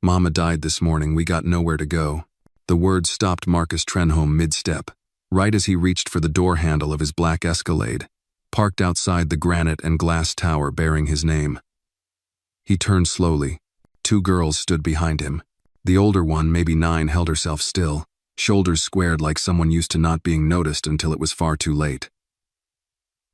Mama died this morning, we got nowhere to go. The words stopped Marcus Trenholm mid-step, right as he reached for the door handle of his black Escalade, parked outside the granite and glass tower bearing his name. He turned slowly. 2 girls stood behind him. The older one, maybe 9, held herself still, shoulders squared like someone used to not being noticed until it was far too late.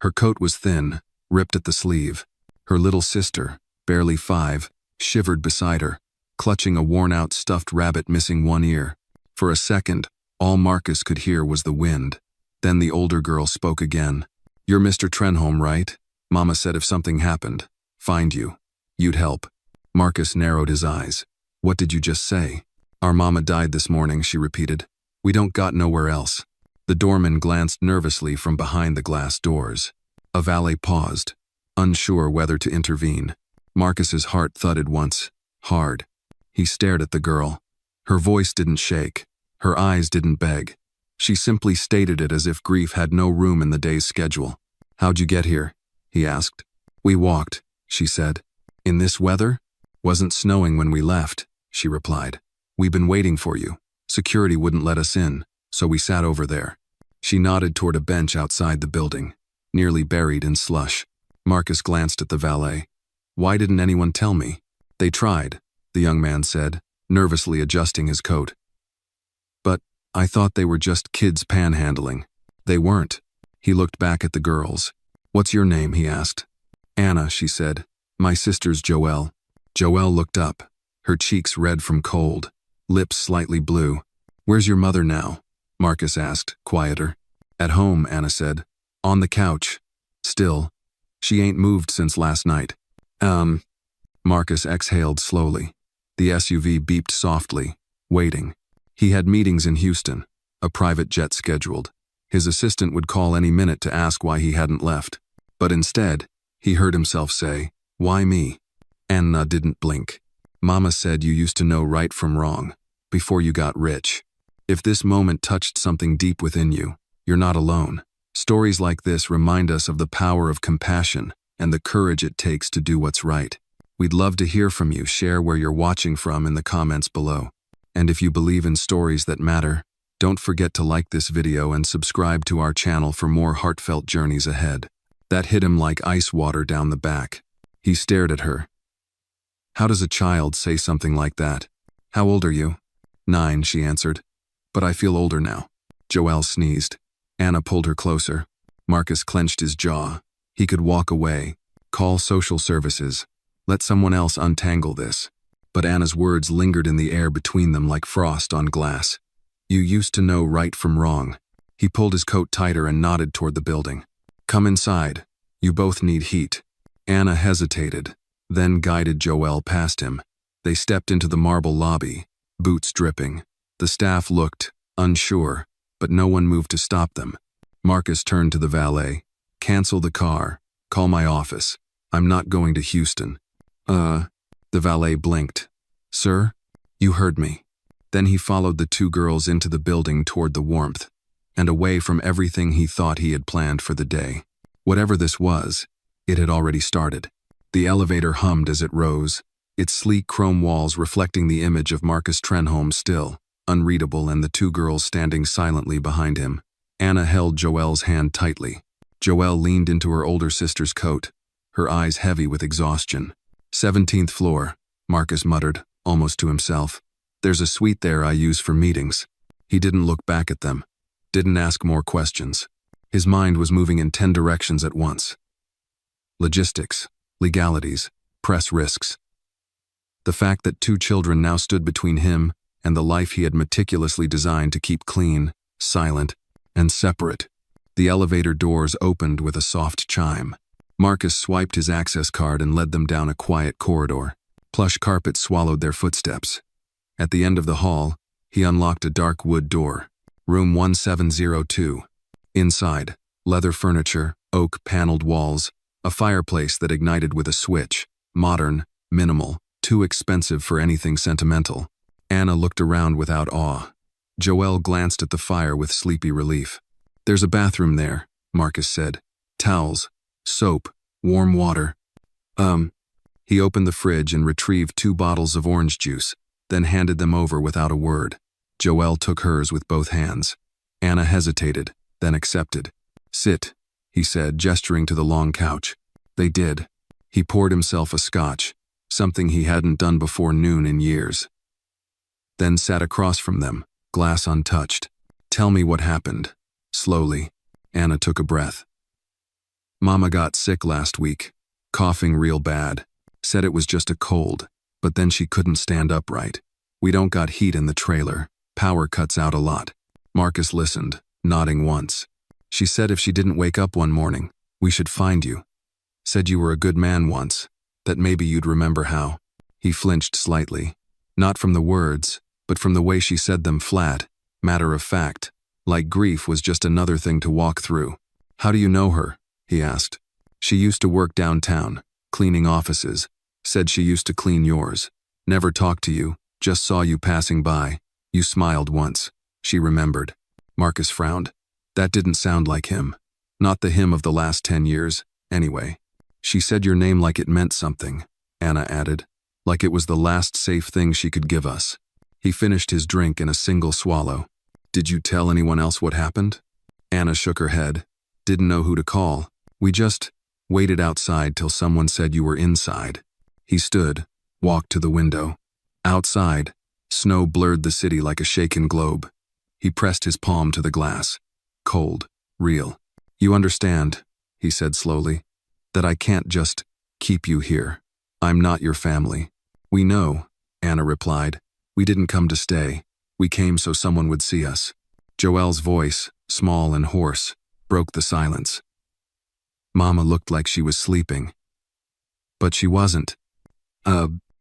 Her coat was thin, ripped at the sleeve. Her little sister, barely 5, shivered beside her, clutching a worn-out stuffed rabbit missing one ear. For a second, all Marcus could hear was the wind. Then the older girl spoke again. "You're Mr. Trenholm, right? Mama said if something happened, find you. You'd help." Marcus narrowed his eyes. "What did you just say?" "Our mama died this morning," she repeated. "We don't got nowhere else." The doorman glanced nervously from behind the glass doors. A valet paused, unsure whether to intervene. Marcus's heart thudded once, hard. He stared at the girl. Her voice didn't shake. Her eyes didn't beg. She simply stated it as if grief had no room in the day's schedule. "How'd you get here?" he asked. "We walked," she said. "In this weather?" "Wasn't snowing when we left," she replied. "We've been waiting for you. Security wouldn't let us in, so we sat over there." She nodded toward a bench outside the building, nearly buried in slush. Marcus glanced at the valet. "Why didn't anyone tell me?" "They tried," the young man said, nervously adjusting his coat. "But I thought they were just kids panhandling." "They weren't." He looked back at the girls. "What's your name?" he asked. "Anna," she said. "My sister's Joelle." Joelle looked up, her cheeks red from cold, lips slightly blue. "Where's your mother now?" Marcus asked, quieter. "At home," Anna said. "On the couch. Still. She ain't moved since last night." Marcus exhaled slowly. The SUV beeped softly, waiting. He had meetings in Houston, a private jet scheduled. His assistant would call any minute to ask why he hadn't left. But instead, he heard himself say, "Why me?" Anna didn't blink. "Mama said you used to know right from wrong, before you got rich. If this moment touched something deep within you, you're not alone." Stories like this remind us of the power of compassion and the courage it takes to do what's right. We'd love to hear from you. Share where you're watching from in the comments below. And if you believe in stories that matter, don't forget to like this video and subscribe to our channel for more heartfelt journeys ahead. That hit him like ice water down the back. He stared at her. How does a child say something like that? "How old are you?" "9, she answered. "But I feel older now." Joelle sneezed. Anna pulled her closer. Marcus clenched his jaw. He could walk away, call social services, let someone else untangle this. But Anna's words lingered in the air between them like frost on glass. "You used to know right from wrong." He pulled his coat tighter and nodded toward the building. "Come inside. You both need heat." Anna hesitated, then guided Joelle past him. They stepped into the marble lobby, boots dripping. The staff looked unsure, but no one moved to stop them. Marcus turned to the valet. "Cancel the car. Call my office. I'm not going to Houston." The valet blinked. "Sir, you heard me." Then he followed the 2 girls into the building toward the warmth, and away from everything he thought he had planned for the day. Whatever this was, it had already started. The elevator hummed as it rose, its sleek chrome walls reflecting the image of Marcus Trenholm still, unreadable, and the 2 girls standing silently behind him. Anna held Joelle's hand tightly. Joelle leaned into her older sister's coat, her eyes heavy with exhaustion. 17th floor, Marcus muttered, almost to himself. "There's a suite there I use for meetings." He didn't look back at them, didn't ask more questions. His mind was moving in 10 directions at once. Logistics, legalities, press risks. The fact that 2 children now stood between him and the life he had meticulously designed to keep clean, silent, and separate. The elevator doors opened with a soft chime. Marcus swiped his access card and led them down a quiet corridor. Plush carpet swallowed their footsteps. At the end of the hall, he unlocked a dark wood door. Room 1702. Inside, leather furniture, oak-paneled walls, a fireplace that ignited with a switch. Modern, minimal, too expensive for anything sentimental. Anna looked around without awe. Joelle glanced at the fire with sleepy relief. "There's a bathroom there," Marcus said. "Towels, soap, warm water." He opened the fridge and retrieved 2 bottles of orange juice, then handed them over without a word. Joelle took hers with both hands. Anna hesitated, then accepted. "Sit," he said, gesturing to the long couch. They did. He poured himself a scotch, something he hadn't done before noon in years. Then sat across from them, glass untouched. "Tell me what happened." Slowly, Anna took a breath. "Mama got sick last week, coughing real bad. Said it was just a cold, but then she couldn't stand upright. We don't got heat in the trailer. Power cuts out a lot." Marcus listened, nodding once. "She said if she didn't wake up one morning, we should find you. Said you were a good man once, that maybe you'd remember how." He flinched slightly, not from the words, but from the way she said them, flat, matter of fact, like grief was just another thing to walk through. "How do you know her?" he asked. "She used to work downtown, cleaning offices. Said she used to clean yours. Never talked to you, just saw you passing by. You smiled once." She remembered. Marcus frowned. That didn't sound like him. Not the him of the last 10 years, anyway. "She said your name like it meant something," Anna added. "Like it was the last safe thing she could give us." He finished his drink in a single swallow. "Did you tell anyone else what happened?" Anna shook her head. "Didn't know who to call. We just waited outside till someone said you were inside." He stood, walked to the window. Outside, snow blurred the city like a shaken globe. He pressed his palm to the glass. Cold, real. "You understand," he said slowly, "that I can't just keep you here. I'm not your family." "We know," Anna replied. "We didn't come to stay. We came so someone would see us." Joelle's voice, small and hoarse, broke the silence. "Mama looked like she was sleeping." "But she wasn't."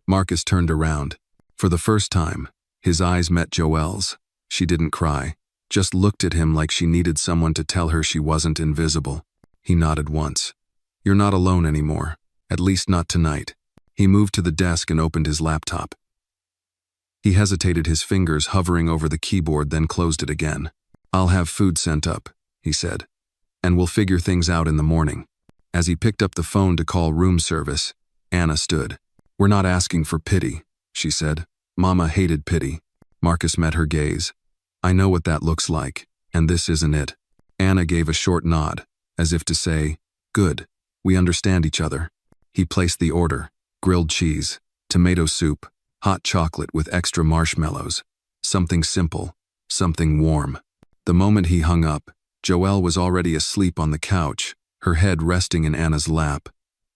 Marcus turned around. For the first time, his eyes met Joelle's. She didn't cry, just looked at him like she needed someone to tell her she wasn't invisible. He nodded once. "You're not alone anymore, at least not tonight." He moved to the desk and opened his laptop. He hesitated, his fingers hovering over the keyboard, then closed it again. "I'll have food sent up," he said, "and we'll figure things out in the morning." As he picked up the phone to call room service, Anna stood. "We're not asking for pity," she said. "Mama hated pity." Marcus met her gaze. "I know what that looks like, and this isn't it." Anna gave a short nod, as if to say, "Good, we understand each other." He placed the order: grilled cheese, tomato soup, hot chocolate with extra marshmallows. Something simple, something warm. The moment he hung up, Joelle was already asleep on the couch, her head resting in Anna's lap.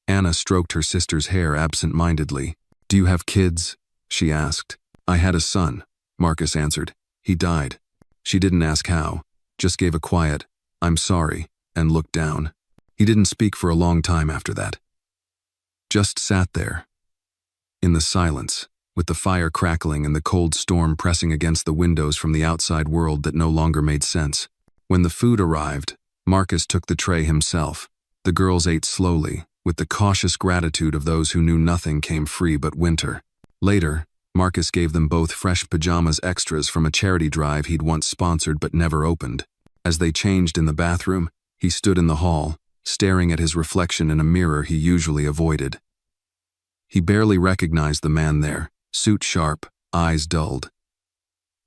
Anna stroked her sister's hair absent-mindedly. "Do you have kids?" she asked. "I had a son," Marcus answered. "He died." She didn't ask how, just gave a quiet, "I'm sorry," and looked down. He didn't speak for a long time after that. Just sat there. In the silence, with the fire crackling and the cold storm pressing against the windows from the outside world that no longer made sense. When the food arrived, Marcus took the tray himself. The girls ate slowly, with the cautious gratitude of those who knew nothing came free but winter. Later, Marcus gave them both fresh pajamas extras from a charity drive he'd once sponsored but never opened. As they changed in the bathroom, he stood in the hall, staring at his reflection in a mirror he usually avoided. He barely recognized the man there, suit sharp, eyes dulled.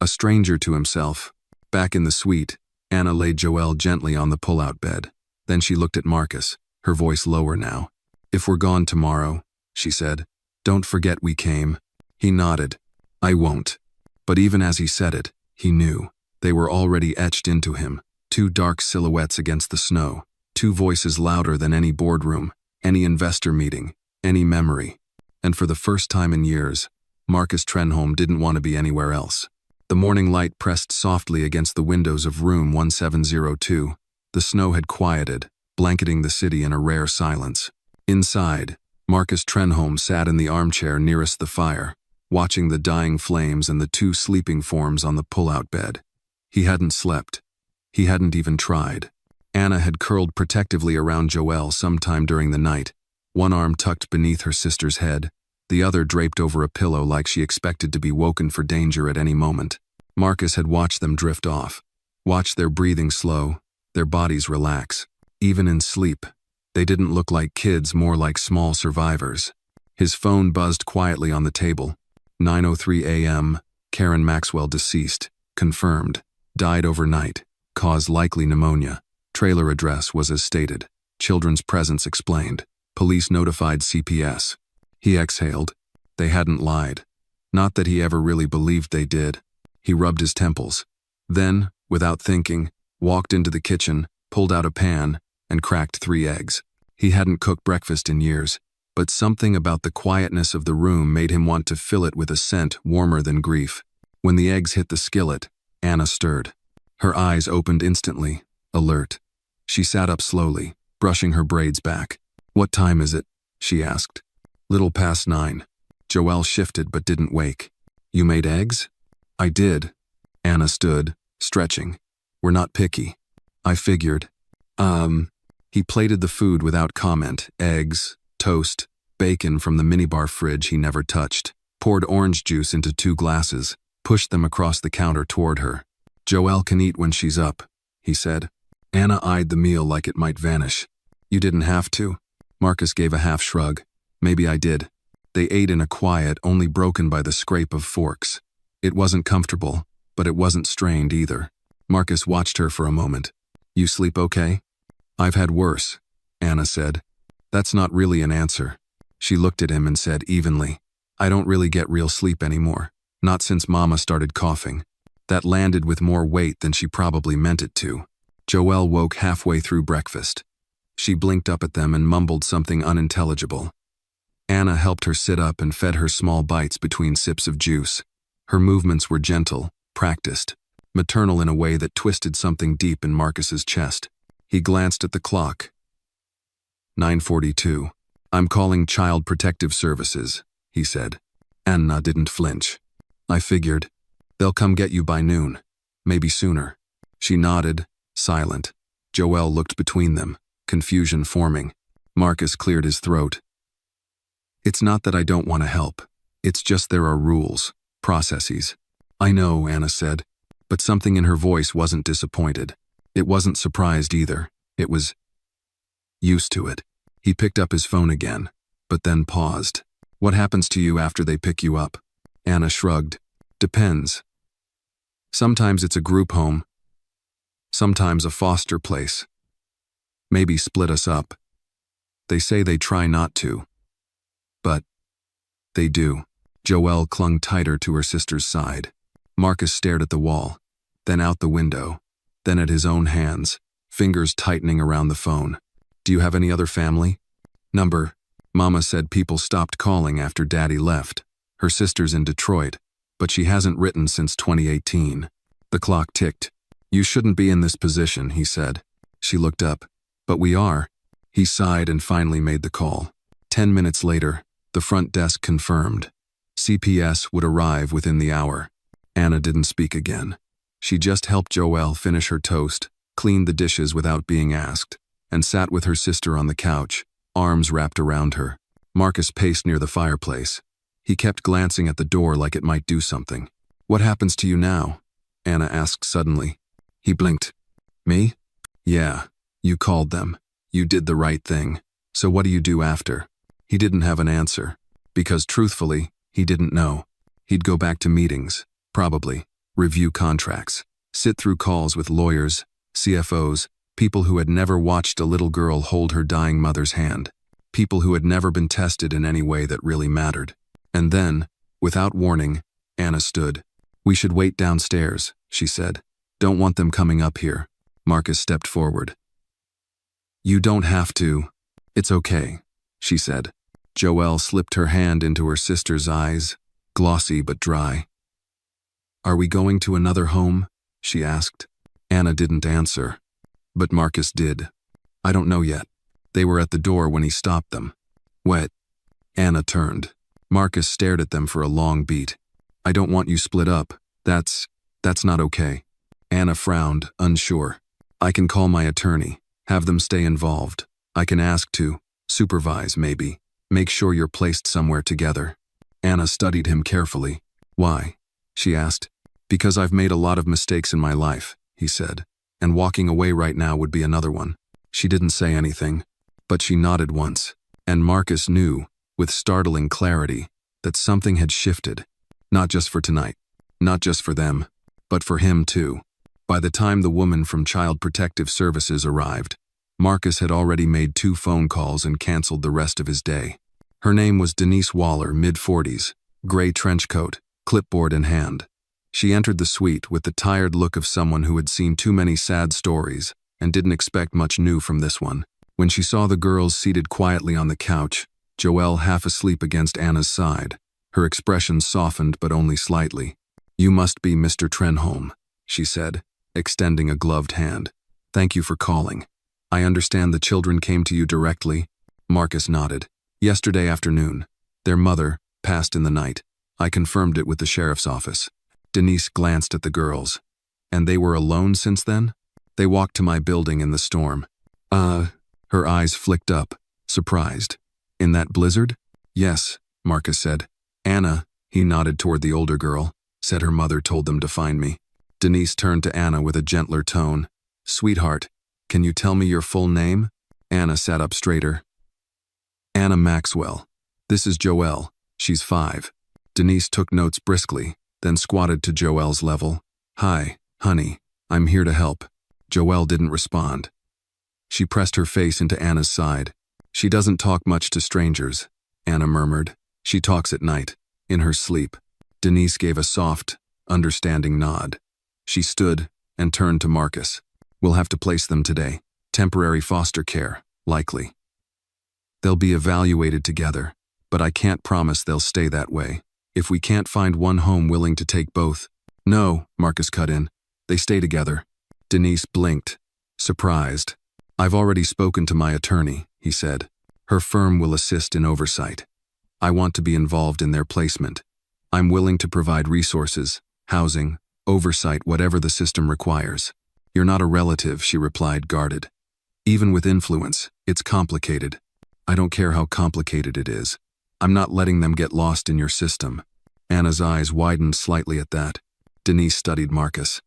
A stranger to himself. Back in the suite, Anna laid Joelle gently on the pull-out bed. Then she looked at Marcus, her voice lower now. "If we're gone tomorrow," she said, "don't forget we came." He nodded. "I won't." But even as he said it, he knew. They were already etched into him, two dark silhouettes against the snow, two voices louder than any boardroom, any investor meeting, any memory. And for the first time in years, Marcus Trenholm didn't want to be anywhere else. The morning light pressed softly against the windows of room 1702. The snow had quieted, blanketing the city in a rare silence. Inside, Marcus Trenholm sat in the armchair nearest the fire, watching the dying flames and the two sleeping forms on the pull-out bed. He hadn't slept. He hadn't even tried. Anna had curled protectively around Joelle sometime during the night, one arm tucked beneath her sister's head, the other draped over a pillow like she expected to be woken for danger at any moment. Marcus had watched them drift off, watched their breathing slow, their bodies relax. Even in sleep, they didn't look like kids, more like small survivors. His phone buzzed quietly on the table. 9:03 a.m., Karen Maxwell deceased. Confirmed. Died overnight. Cause likely pneumonia. Trailer address was as stated. Children's presence explained. Police notified CPS. He exhaled. They hadn't lied. Not that he ever really believed they did. He rubbed his temples. Then, without thinking, walked into the kitchen, pulled out a pan, and cracked 3 eggs. He hadn't cooked breakfast in years, but something about the quietness of the room made him want to fill it with a scent warmer than grief. When the eggs hit the skillet, Anna stirred. Her eyes opened instantly, alert. She sat up slowly, brushing her braids back. "What time is it?" she asked. "Little past 9. Joelle shifted but didn't wake. "You made eggs?" "I did." Anna stood, stretching. "We're not picky." "I figured." He plated the food without comment. Eggs, toast, bacon from the minibar fridge he never touched. Poured orange juice into 2 glasses, pushed them across the counter toward her. "Joelle can eat when she's up," he said. Anna eyed the meal like it might vanish. "You didn't have to." Marcus gave a half shrug. "Maybe I did." They ate in a quiet only broken by the scrape of forks. It wasn't comfortable, but it wasn't strained either. Marcus watched her for a moment. "You sleep okay?" "I've had worse," Anna said. "That's not really an answer." She looked at him and said evenly, "I don't really get real sleep anymore. Not since Mama started coughing." That landed with more weight than she probably meant it to. Joelle woke halfway through breakfast. She blinked up at them and mumbled something unintelligible. Anna helped her sit up and fed her small bites between sips of juice. Her movements were gentle, practiced, maternal in a way that twisted something deep in Marcus's chest. He glanced at the clock. 9:42. "I'm calling Child Protective Services," he said. Anna didn't flinch. "I figured. They'll come get you by noon. Maybe sooner." She nodded, silent. Joelle looked between them, confusion forming. Marcus cleared his throat. "It's not that I don't want to help. It's just there are rules, processes." "I know," Anna said, but something in her voice wasn't disappointed. It wasn't surprised either. It was used to it. He picked up his phone again, but then paused. "What happens to you after they pick you up?" Anna shrugged. "Depends. Sometimes it's a group home. Sometimes a foster place. Maybe split us up. They say they try not to. But they do." Joelle clung tighter to her sister's side. Marcus stared at the wall, then out the window, then at his own hands, fingers tightening around the phone. "Do you have any other family?" "Number. Mama said people stopped calling after Daddy left. Her sister's in Detroit, but she hasn't written since 2018. The clock ticked. "You shouldn't be in this position," he said. She looked up. "But we are." He sighed and finally made the call. 10 minutes later, the front desk confirmed. CPS would arrive within the hour. Anna didn't speak again. She just helped Joelle finish her toast, cleaned the dishes without being asked, and sat with her sister on the couch, arms wrapped around her. Marcus paced near the fireplace. He kept glancing at the door like it might do something. "What happens to you now?" Anna asked suddenly. He blinked. "Me? Yeah, you called them. You did the right thing. So what do you do after?" He didn't have an answer, because truthfully, he didn't know. He'd go back to meetings, probably, review contracts, sit through calls with lawyers, CFOs, people who had never watched a little girl hold her dying mother's hand, people who had never been tested in any way that really mattered. And then, without warning, Anna stood. "We should wait downstairs," she said. "Don't want them coming up here." Marcus stepped forward. "You don't have to. It's okay," she said. Joelle slipped her hand into her sister's eyes, glossy but dry. "Are we going to another home?" she asked. Anna didn't answer, but Marcus did. "I don't know yet." They were at the door when he stopped them. "What?" Anna turned. Marcus stared at them for a long beat. "I don't want you split up. That's not okay." Anna frowned, unsure. "I can call my attorney, have them stay involved. I can ask to supervise, maybe. Make sure you're placed somewhere together." Anna studied him carefully. "Why?" she asked. "Because I've made a lot of mistakes in my life," he said, "and walking away right now would be another one." She didn't say anything, but she nodded once, and Marcus knew, with startling clarity, that something had shifted. Not just for tonight. Not just for them. But for him too. By the time the woman from Child Protective Services arrived, Marcus had already made 2 phone calls and canceled the rest of his day. Her name was Denise Waller, mid-40s, gray trench coat, clipboard in hand. She entered the suite with the tired look of someone who had seen too many sad stories and didn't expect much new from this one. When she saw the girls seated quietly on the couch, Joelle half asleep against Anna's side, her expression softened but only slightly. "You must be Mr. Trenholm," she said, extending a gloved hand. "Thank you for calling. I understand the children came to you directly." Marcus nodded. "Yesterday afternoon. Their mother passed in the night. I confirmed it with the sheriff's office." Denise glanced at the girls. "And they were alone since then?" "They walked to my building in the storm." Her eyes flicked up, surprised. "In that blizzard?" "Yes," Marcus said. "Anna," he nodded toward the older girl, "said her mother told them to find me." Denise turned to Anna with a gentler tone. "Sweetheart, can you tell me your full name?" Anna sat up straighter. "Anna Maxwell. This is Joelle. She's 5. Denise took notes briskly, then squatted to Joelle's level. "Hi, honey. I'm here to help." Joelle didn't respond. She pressed her face into Anna's side. "She doesn't talk much to strangers," Anna murmured. "She talks at night, in her sleep." Denise gave a soft, understanding nod. She stood and turned to Marcus. "We'll have to place them today. Temporary foster care, likely. They'll be evaluated together, but I can't promise they'll stay that way. If we can't find one home willing to take both—" "No," Marcus cut in. "They stay together." Denise blinked, surprised. "I've already spoken to my attorney," he said. "Her firm will assist in oversight. I want to be involved in their placement. I'm willing to provide resources, housing, oversight, whatever the system requires." "You're not a relative," she replied, guarded. "Even with influence, it's complicated." "I don't care how complicated it is. I'm not letting them get lost in your system." Anna's eyes widened slightly at that. Denise studied Marcus.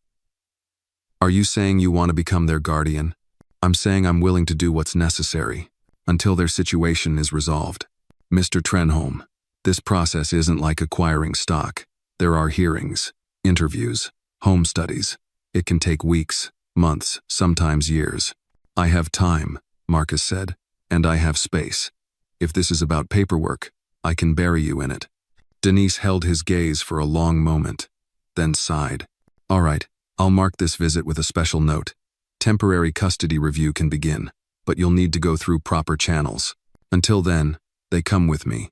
"Are you saying you want to become their guardian?" "I'm saying I'm willing to do what's necessary, until their situation is resolved. Mr. Trenholm, this process isn't like acquiring stock. There are hearings, interviews, home studies. It can take weeks, months, sometimes years." "I have time," Marcus said, "and I have space. If this is about paperwork, I can bury you in it." Denise held his gaze for a long moment, then sighed. "All right, I'll mark this visit with a special note. Temporary custody review can begin, but you'll need to go through proper channels. Until then, they come with me.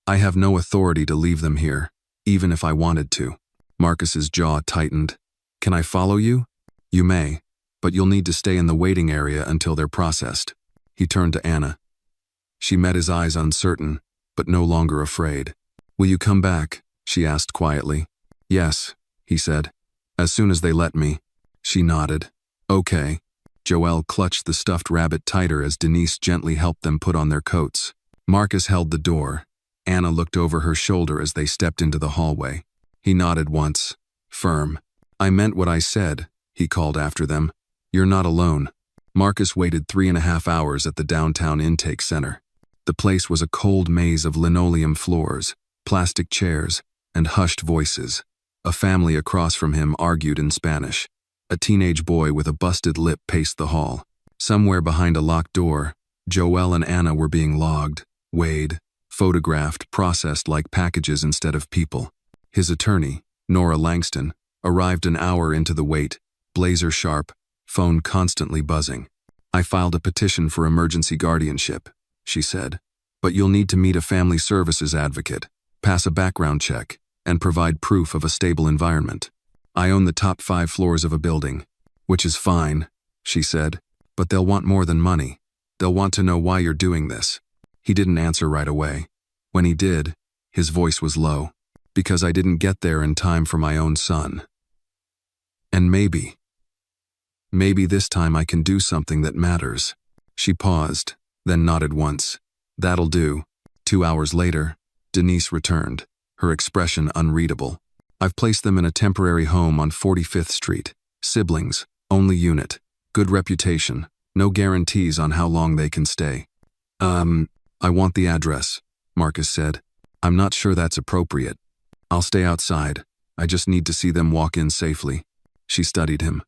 I have no authority to leave them here, even if I wanted to." Marcus's jaw tightened. "Can I follow you?" "You may, but you'll need to stay in the waiting area until they're processed." He turned to Anna. She met his eyes, uncertain, but no longer afraid. "Will you come back?" she asked quietly. "Yes," he said. "As soon as they let me." She nodded. "Okay." Joelle clutched the stuffed rabbit tighter as Denise gently helped them put on their coats. Marcus held the door. Anna looked over her shoulder as they stepped into the hallway. He nodded once. Firm. "I meant what I said," he called after them. "You're not alone." Marcus waited 3.5 hours at the downtown intake center. The place was a cold maze of linoleum floors, plastic chairs, and hushed voices. A family across from him argued in Spanish. A teenage boy with a busted lip paced the hall. Somewhere behind a locked door, Joelle and Anna were being logged, weighed, photographed, processed like packages instead of people. His attorney, Nora Langston, arrived an hour into the wait, blazer sharp, phone constantly buzzing. "I filed a petition for emergency guardianship," she said. "But you'll need to meet a family services advocate, pass a background check, and provide proof of a stable environment. I own the top 5 floors of a building." "Which is fine," she said. "But they'll want more than money. They'll want to know why you're doing this." He didn't answer right away. When he did, his voice was low. "Because I didn't get there in time for my own son. And maybe this time I can do something that matters." She paused, then nodded once. "That'll do." 2 hours later, Denise returned, her expression unreadable. "I've placed them in a temporary home on 45th Street. Siblings, only unit. Good reputation. No guarantees on how long they can stay." I want the address," Marcus said. "I'm not sure that's appropriate." I'll stay outside. I just need to see them walk in safely. She studied him.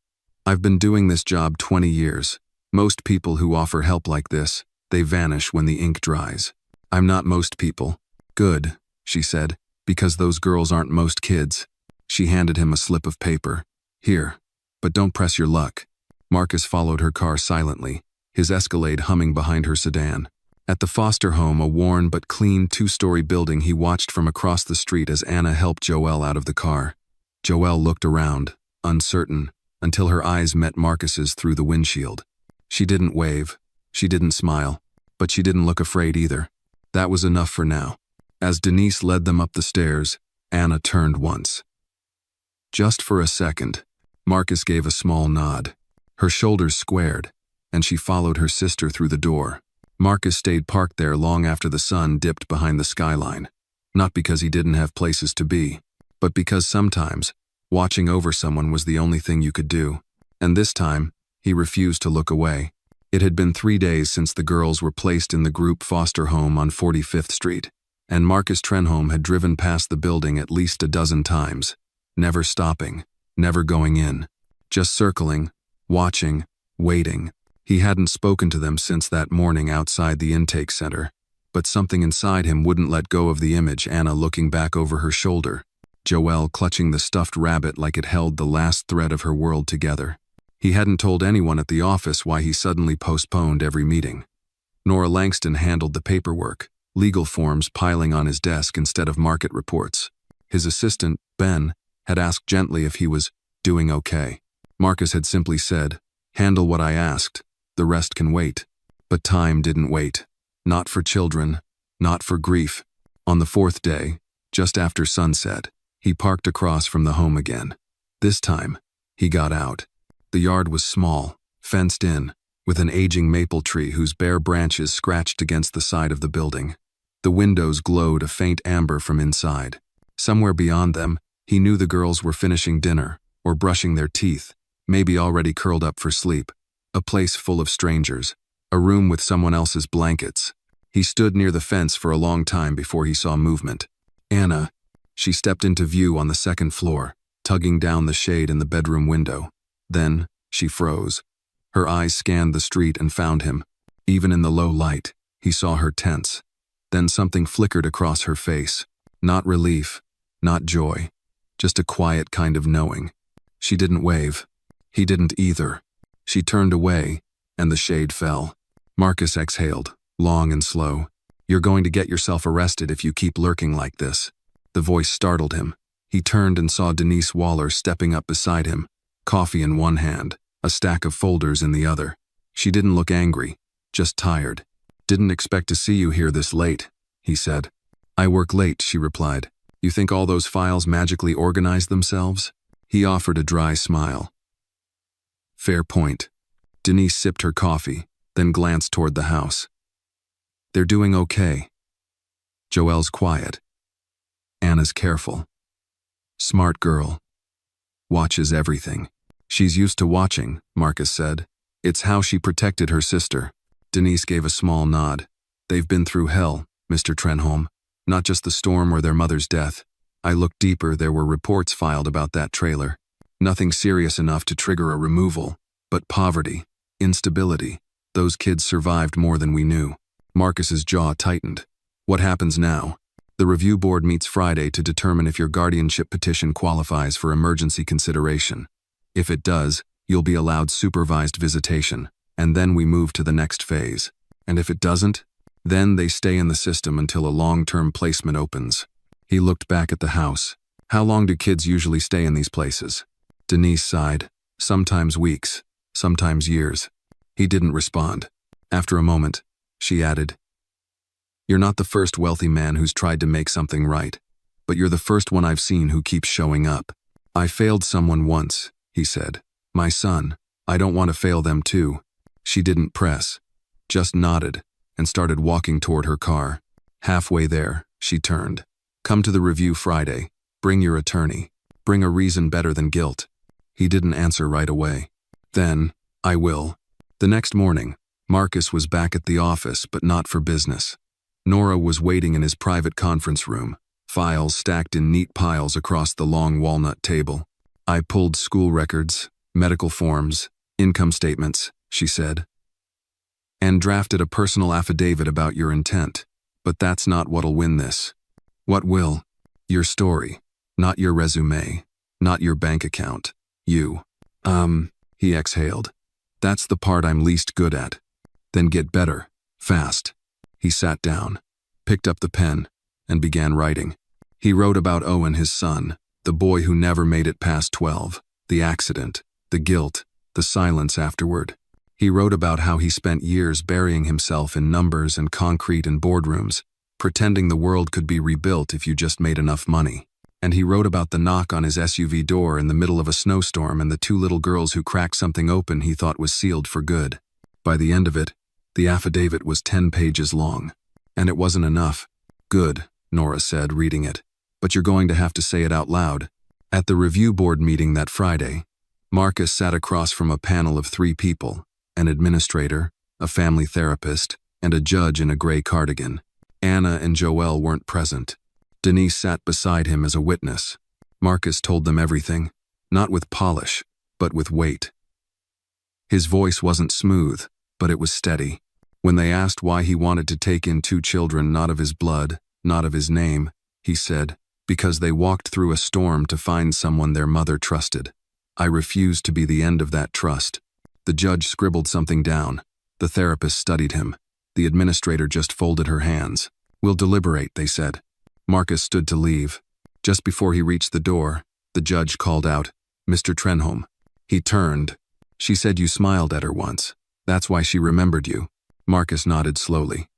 I've been doing this job 20 years. Most people who offer help like this, they vanish when the ink dries. I'm not most people. Good, she said, because those girls aren't most kids. She handed him a slip of paper. Here, but don't press your luck. Marcus followed her car silently, his Escalade humming behind her sedan. At the foster home, a worn but clean 2-story building, he watched from across the street as Anna helped Joelle out of the car. Joelle looked around, uncertain, until her eyes met Marcus's through the windshield. She didn't wave, she didn't smile, but she didn't look afraid either. That was enough for now. As Denise led them up the stairs, Anna turned once. Just for a second, Marcus gave a small nod. Her shoulders squared, and she followed her sister through the door. Marcus stayed parked there long after the sun dipped behind the skyline. Not because he didn't have places to be, but because sometimes, watching over someone was the only thing you could do. And this time, he refused to look away. It had been 3 days since the girls were placed in the group foster home on 45th Street, and Marcus Trenholm had driven past the building at least a dozen times, never stopping, never going in, just circling, watching, waiting. He hadn't spoken to them since that morning outside the intake center, but something inside him wouldn't let go of the image, Anna looking back over her shoulder, Joelle clutching the stuffed rabbit like it held the last thread of her world together. He hadn't told anyone at the office why he suddenly postponed every meeting. Nora Langston handled the paperwork, legal forms piling on his desk instead of market reports. His assistant, Ben, had asked gently if he was doing okay. Marcus had simply said, "Handle what I asked. The rest can wait." But time didn't wait. Not for children, not for grief. On the 4th day, just after sunset, he parked across from the home again. This time, he got out. The yard was small, fenced in, with an aging maple tree whose bare branches scratched against the side of the building. The windows glowed a faint amber from inside. Somewhere beyond them, he knew the girls were finishing dinner, or brushing their teeth, maybe already curled up for sleep. A place full of strangers, a room with someone else's blankets. He stood near the fence for a long time before he saw movement. Anna. She stepped into view on the 2nd floor, tugging down the shade in the bedroom window. Then, she froze. Her eyes scanned the street and found him. Even in the low light, he saw her tense. Then something flickered across her face. Not relief, not joy, just a quiet kind of knowing. She didn't wave. He didn't either. She turned away, and the shade fell. Marcus exhaled, long and slow. "You're going to get yourself arrested if you keep lurking like this." The voice startled him. He turned and saw Denise Waller stepping up beside him, coffee in one hand, a stack of folders in the other. She didn't look angry, just tired. "Didn't expect to see you here this late," he said. "I work late," she replied. "You think all those files magically organize themselves?" He offered a dry smile. "Fair point." Denise sipped her coffee, then glanced toward the house. "They're doing okay." Joelle's quiet. Anna's careful. Smart girl. Watches everything. "She's used to watching," Marcus said. "It's how she protected her sister." Denise gave a small nod. "They've been through hell, Mr. Trenholm. Not just the storm or their mother's death. I looked deeper, there were reports filed about that trailer. Nothing serious enough to trigger a removal, but poverty, instability. Those kids survived more than we knew." Marcus's jaw tightened. "What happens now?" "The review board meets Friday to determine if your guardianship petition qualifies for emergency consideration. If it does, you'll be allowed supervised visitation, and then we move to the next phase. And if it doesn't, then they stay in the system until a long-term placement opens." He looked back at the house. "How long do kids usually stay in these places?" Denise sighed. "Sometimes weeks, sometimes years." He didn't respond. After a moment, she added, "You're not the first wealthy man who's tried to make something right, but you're the first one I've seen who keeps showing up." "I failed someone once," he said. "My son. I don't want to fail them too." She didn't press, just nodded, and started walking toward her car. Halfway there, she turned. "Come to the review Friday. Bring your attorney. Bring a reason better than guilt." He didn't answer right away. Then, "I will." The next morning, Marcus was back at the office, but not for business. Nora was waiting in his private conference room, files stacked in neat piles across the long walnut table. I pulled school records, medical forms, income statements, she said, and drafted a personal affidavit about your intent. But that's not what'll win this. What will? Your story. Not your resume. Not your bank account. You. He exhaled. That's the part I'm least good at. Then get better. Fast. He sat down, picked up the pen, and began writing. He wrote about Owen, his son, the boy who never made it past 12, the accident, the guilt, the silence afterward. He wrote about how he spent years burying himself in numbers and concrete and boardrooms, pretending the world could be rebuilt if you just made enough money. And he wrote about the knock on his SUV door in the middle of a snowstorm and the two little girls who cracked something open he thought was sealed for good. By the end of it, the affidavit was 10 pages long. And it wasn't enough. Good, Nora said, reading it. But you're going to have to say it out loud. At the review board meeting that Friday, Marcus sat across from a panel of 3 people, an administrator, a family therapist, and a judge in a gray cardigan. Anna and Joelle weren't present. Denise sat beside him as a witness. Marcus told them everything, not with polish, but with weight. His voice wasn't smooth, but it was steady. When they asked why he wanted to take in 2 children not of his blood, not of his name, he said, because they walked through a storm to find someone their mother trusted. I refused to be the end of that trust. The judge scribbled something down. The therapist studied him. The administrator just folded her hands. We'll deliberate, they said. Marcus stood to leave. Just before he reached the door, the judge called out, Mr. Trenholm. He turned. She said you smiled at her once. That's why she remembered you. Marcus nodded slowly.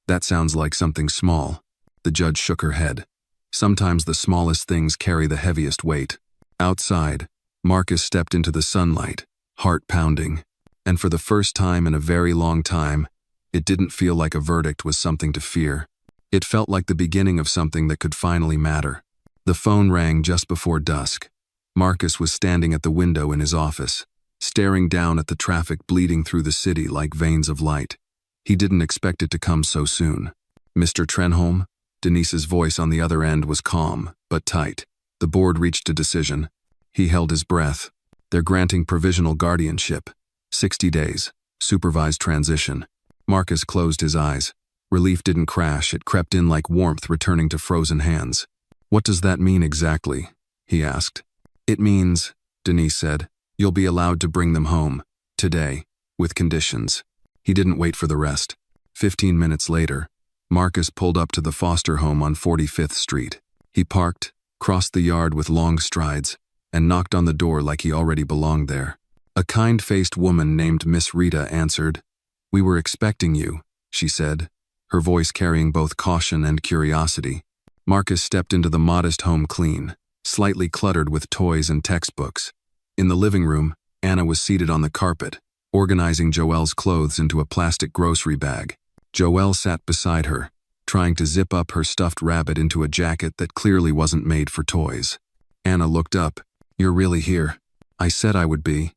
That sounds like something small. The judge shook her head. Sometimes the smallest things carry the heaviest weight. Outside, Marcus stepped into the sunlight, heart pounding, and for the first time in a very long time, it didn't feel like a verdict was something to fear. It felt like the beginning of something that could finally matter. The phone rang just before dusk. Marcus was standing at the window in his office, staring down at the traffic bleeding through the city like veins of light. He didn't expect it to come so soon. Mr. Trenholm? Denise's voice on the other end was calm, but tight. The board reached a decision. He held his breath. They're granting provisional guardianship. 60 days. Supervised transition. Marcus closed his eyes. Relief didn't crash, it crept in like warmth returning to frozen hands. What does that mean exactly? He asked. It means, Denise said, you'll be allowed to bring them home. Today. With conditions. He didn't wait for the rest. 15 minutes later, Marcus pulled up to the foster home on 45th Street. He parked, crossed the yard with long strides, and knocked on the door like he already belonged there. A kind-faced woman named Miss Rita answered. We were expecting you, she said, her voice carrying both caution and curiosity. Marcus stepped into the modest home clean, slightly cluttered with toys and textbooks. In the living room, Anna was seated on the carpet, organizing Joelle's clothes into a plastic grocery bag. Joelle sat beside her, trying to zip up her stuffed rabbit into a jacket that clearly wasn't made for toys. Anna looked up. You're really here. I said I would be.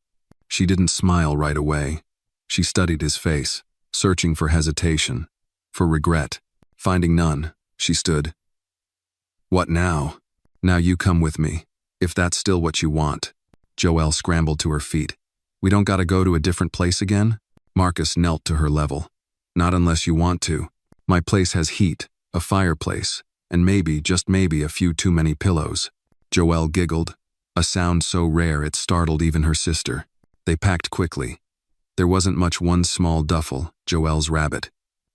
She didn't smile right away. She studied his face, searching for hesitation, for regret. Finding none, she stood. What now? Now you come with me, if that's still what you want. Joelle scrambled to her feet. We don't gotta go to a different place again? Marcus knelt to her level. Not unless you want to. My place has heat, a fireplace, and maybe, just maybe, a few too many pillows. Joelle giggled, a sound so rare it startled even her sister. They packed quickly. There wasn't much. One small duffel, Joelle's rabbit,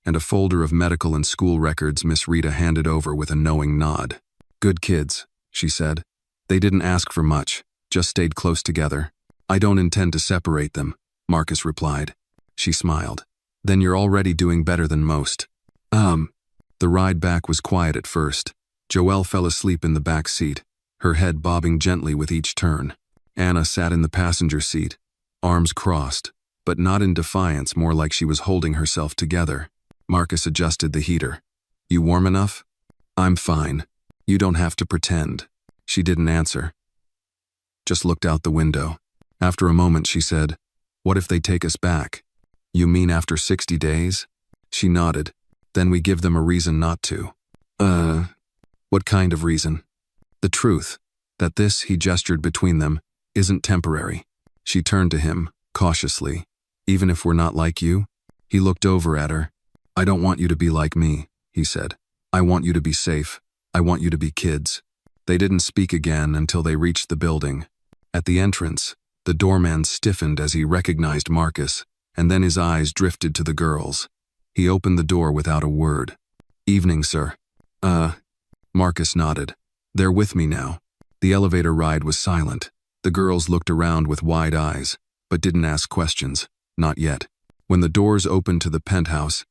and a folder of medical and school records Miss Rita handed over with a knowing nod. Good kids, she said. They didn't ask for much, just stayed close together. I don't intend to separate them, Marcus replied. She smiled. Then you're already doing better than most. The ride back was quiet at first. Joelle fell asleep in the back seat, her head bobbing gently with each turn. Anna sat in the passenger seat, arms crossed, but not in defiance, more like she was holding herself together. Marcus adjusted the heater. You warm enough? I'm fine. You don't have to pretend. She didn't answer. Just looked out the window. After a moment she said, What if they take us back? You mean after 60 days? She nodded. Then we give them a reason not to. What kind of reason? The truth, that this, he gestured between them, isn't temporary. She turned to him, cautiously. Even if we're not like you? He looked over at her. I don't want you to be like me, he said. I want you to be safe. I want you to be kids. They didn't speak again until they reached the building. At the entrance, the doorman stiffened as he recognized Marcus, and then his eyes drifted to the girls. He opened the door without a word. Evening, sir. Marcus nodded. They're with me now. The elevator ride was silent. The girls looked around with wide eyes, but didn't ask questions. Not yet. When the doors opened to the penthouse,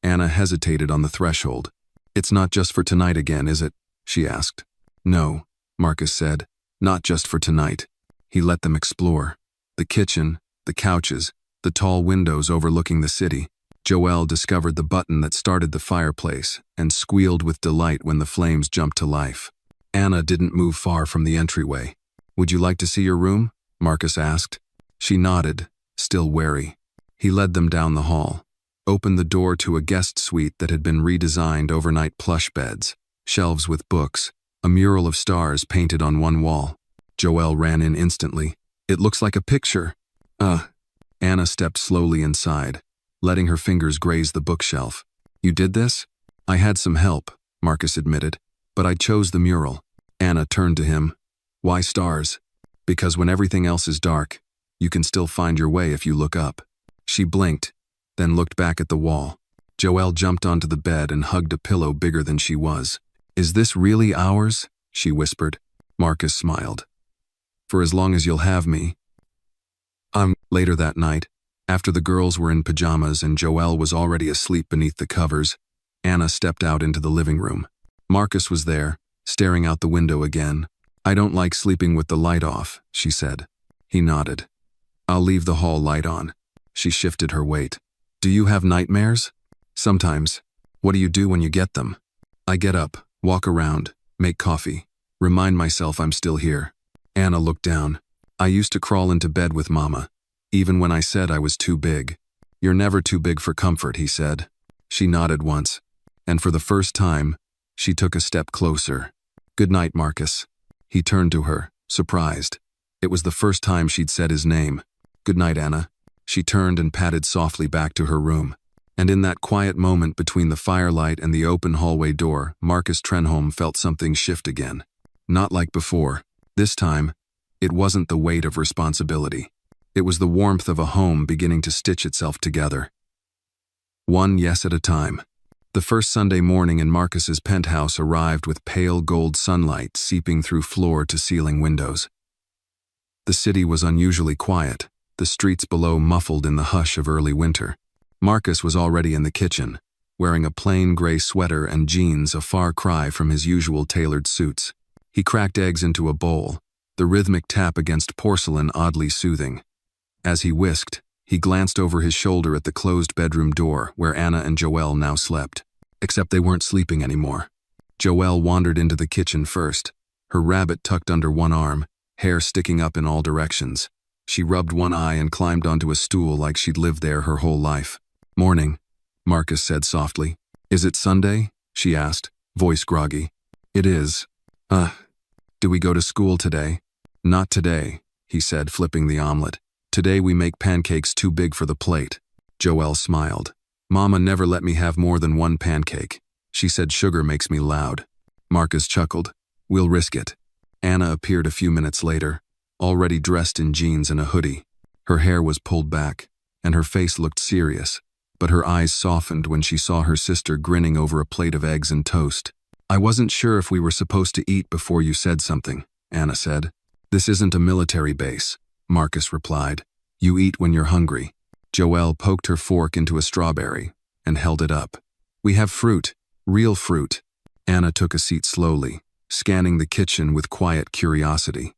Anna hesitated on the threshold. It's not just for tonight again, is it? She asked. No, Marcus said. Not just for tonight. He let them explore. The kitchen, the couches, the tall windows overlooking the city. Joelle discovered the button that started the fireplace and squealed with delight when the flames jumped to life. Anna didn't move far from the entryway. Would you like to see your room? Marcus asked. She nodded, still wary. He led them down the hall, opened the door to a guest suite that had been redesigned overnight plush beds, shelves with books, a mural of stars painted on one wall. Joelle ran in instantly. It looks like a picture. Anna stepped slowly inside, letting her fingers graze the bookshelf. You did this? I had some help, Marcus admitted, but I chose the mural. Anna turned to him. Why stars? Because when everything else is dark, you can still find your way if you look up. She blinked, then looked back at the wall. Joelle jumped onto the bed and hugged a pillow bigger than she was. Is this really ours? She whispered. Marcus smiled. For as long as you'll have me. Later that night, after the girls were in pajamas and Joelle was already asleep beneath the covers, Anna stepped out into the living room. Marcus was there, staring out the window again. I don't like sleeping with the light off, she said. He nodded. I'll leave the hall light on. She shifted her weight. Do you have nightmares? Sometimes. What do you do when you get them? I get up, walk around, make coffee, remind myself I'm still here. Anna looked down. I used to crawl into bed with Mama, even when I said I was too big. You're never too big for comfort, he said. She nodded once, and for the first time, she took a step closer. Good night, Marcus. He turned to her, surprised. It was the first time she'd said his name. Good night, Anna. She turned and padded softly back to her room. And in that quiet moment between the firelight and the open hallway door, Marcus Trenholm felt something shift again. Not like before. This time, it wasn't the weight of responsibility. It was the warmth of a home beginning to stitch itself together. One yes at a time. The first Sunday morning in Marcus's penthouse arrived with pale gold sunlight seeping through floor-to-ceiling windows. The city was unusually quiet, the streets below muffled in the hush of early winter. Marcus was already in the kitchen, wearing a plain gray sweater and jeans, a far cry from his usual tailored suits. He cracked eggs into a bowl, the rhythmic tap against porcelain oddly soothing. As he whisked, he glanced over his shoulder at the closed bedroom door where Anna and Joelle now slept. Except they weren't sleeping anymore. Joelle wandered into the kitchen first, her rabbit tucked under one arm, hair sticking up in all directions. She rubbed one eye and climbed onto a stool like she'd lived there her whole life. Morning, Marcus said softly. Is it Sunday? She asked, voice groggy. It is. Do we go to school today? Not today, he said, flipping the omelet. Today we make pancakes too big for the plate. Joelle smiled. Mama never let me have more than one pancake. She said sugar makes me loud. Marcus chuckled. We'll risk it. Anna appeared a few minutes later, already dressed in jeans and a hoodie. Her hair was pulled back, and her face looked serious, but her eyes softened when she saw her sister grinning over a plate of eggs and toast. I wasn't sure if we were supposed to eat before you said something, Anna said. This isn't a military base, Marcus replied. You eat when you're hungry. Joelle poked her fork into a strawberry and held it up. We have fruit, real fruit. Anna took a seat slowly, scanning the kitchen with quiet curiosity.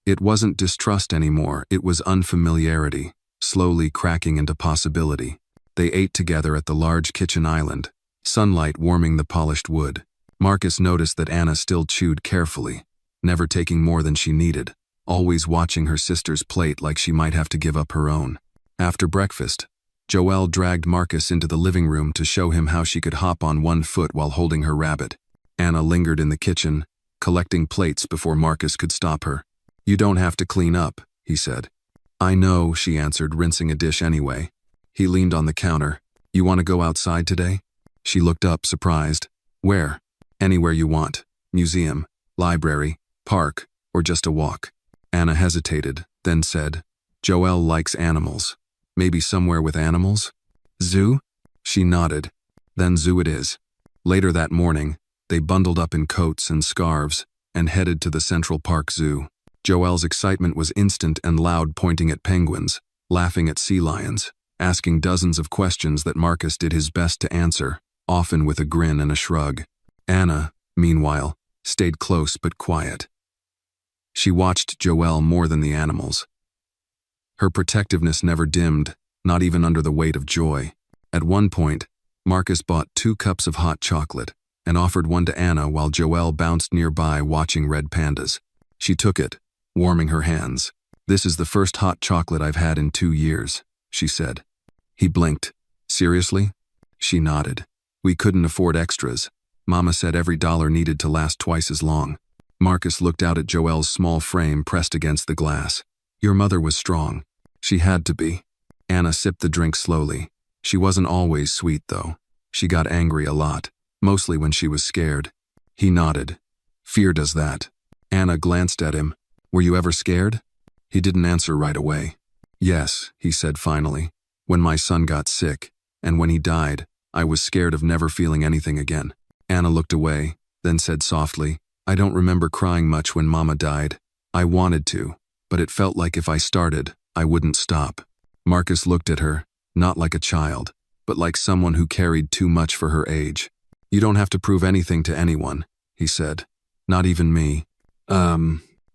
It wasn't distrust anymore, it was unfamiliarity, slowly cracking into possibility. They ate together at the large kitchen island, sunlight warming the polished wood. Marcus noticed that Anna still chewed carefully, never taking more than she needed, always watching her sister's plate like she might have to give up her own. After breakfast, Joelle dragged Marcus into the living room to show him how she could hop on one foot while holding her rabbit. Anna lingered in the kitchen, collecting plates before Marcus could stop her. "You don't have to clean up," he said. "I know," she answered, rinsing a dish anyway. He leaned on the counter. "You want to go outside today?" She looked up, surprised. "Where?" "Anywhere you want. Museum, library, park, or just a walk." Anna hesitated, then said, "Joelle likes animals. Maybe somewhere with animals? Zoo?" She nodded. "Then zoo it is." Later that morning, they bundled up in coats and scarves and headed to the Central Park Zoo. Joelle's excitement was instant and loud, pointing at penguins, laughing at sea lions, asking dozens of questions that Marcus did his best to answer, often with a grin and a shrug. Anna, meanwhile, stayed close but quiet. She watched Joelle more than the animals. Her protectiveness never dimmed, not even under the weight of joy. At one point, Marcus bought 2 cups of hot chocolate and offered one to Anna while Joelle bounced nearby watching red pandas. She took it, warming her hands. "This is the first hot chocolate I've had in 2 years, she said. He blinked. "Seriously?" She nodded. "We couldn't afford extras. Mama said every dollar needed to last twice as long." Marcus looked out at Joelle's small frame pressed against the glass. "Your mother was strong. She had to be." Anna sipped the drink slowly. She wasn't always sweet, though. She got angry a lot, mostly when she was scared. He nodded. "Fear does that." Anna glanced at him. "Were you ever scared?" He didn't answer right away. "Yes," he said finally. "When my son got sick, and when he died, I was scared of never feeling anything again." Anna looked away, then said softly, "I don't remember crying much when Mama died. I wanted to, but it felt like if I started, I wouldn't stop." Marcus looked at her, not like a child, but like someone who carried too much for her age. "You don't have to prove anything to anyone," he said. "Not even me."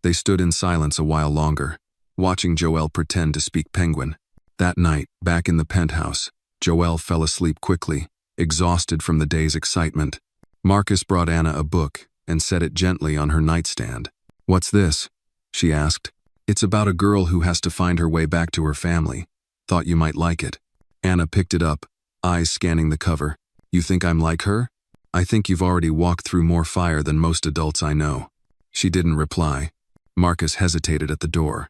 They stood in silence a while longer, watching Joelle pretend to speak penguin. That night, back in the penthouse, Joelle fell asleep quickly, exhausted from the day's excitement. Marcus brought Anna a book and set it gently on her nightstand. "What's this?" she asked. "It's about a girl who has to find her way back to her family. Thought you might like it." Anna picked it up, eyes scanning the cover. "You think I'm like her? I think you've already walked through more fire than most adults I know." She didn't reply. Marcus hesitated at the door.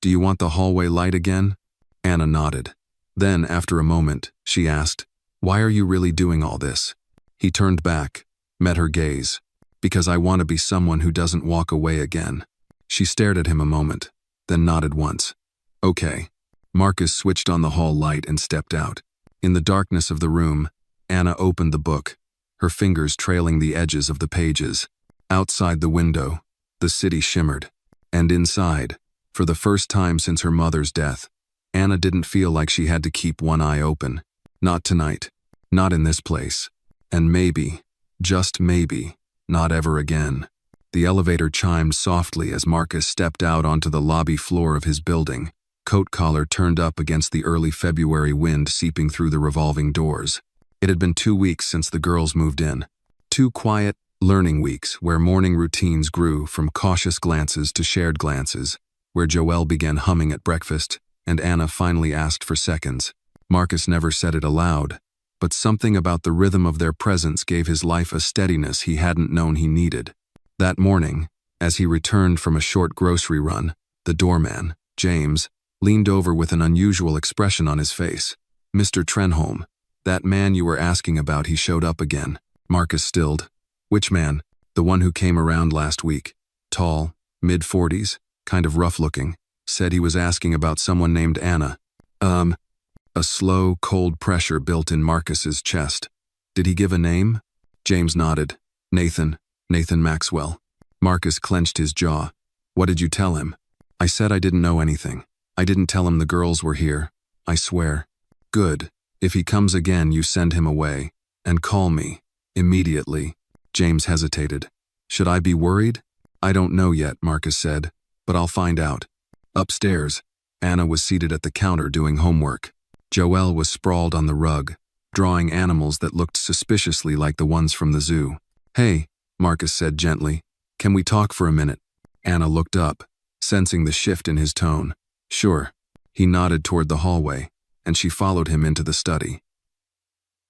"Do you want the hallway light again?" Anna nodded. Then, after a moment, she asked, "Why are you really doing all this?" He turned back, met her gaze. "Because I want to be someone who doesn't walk away again." She stared at him a moment, then nodded once. "Okay." Marcus switched on the hall light and stepped out. In the darkness of the room, Anna opened the book, her fingers trailing the edges of the pages. Outside the window, the city shimmered. And inside, for the first time since her mother's death, Anna didn't feel like she had to keep one eye open. Not tonight. Not in this place. And maybe, just maybe, not ever again. The elevator chimed softly as Marcus stepped out onto the lobby floor of his building, coat collar turned up against the early February wind seeping through the revolving doors. It had been 2 weeks since the girls moved in. 2 quiet, learning weeks where morning routines grew from cautious glances to shared glances, where Joelle began humming at breakfast and Anna finally asked for seconds. Marcus never said it aloud, but something about the rhythm of their presence gave his life a steadiness he hadn't known he needed. That morning, as he returned from a short grocery run, the doorman, James, leaned over with an unusual expression on his face. "Mr. Trenholm, that man you were asking about, he showed up again." Marcus stilled. "Which man?" "The one who came around last week. Tall, mid-40s, kind of rough-looking. Said he was asking about someone named Anna." A slow, cold pressure built in Marcus's chest. "Did he give a name?" James nodded. Nathan Maxwell." Marcus clenched his jaw. "What did you tell him?" "I said I didn't know anything. I didn't tell him the girls were here. I swear." "Good. If he comes again, you send him away. And call me. Immediately." James hesitated. "Should I be worried?" "I don't know yet," Marcus said, "but I'll find out." Upstairs, Anna was seated at the counter doing homework. Joelle was sprawled on the rug, drawing animals that looked suspiciously like the ones from the zoo. "Hey," Marcus said gently, "can we talk for a minute?" Anna looked up, sensing the shift in his tone. "Sure." He nodded toward the hallway, and she followed him into the study.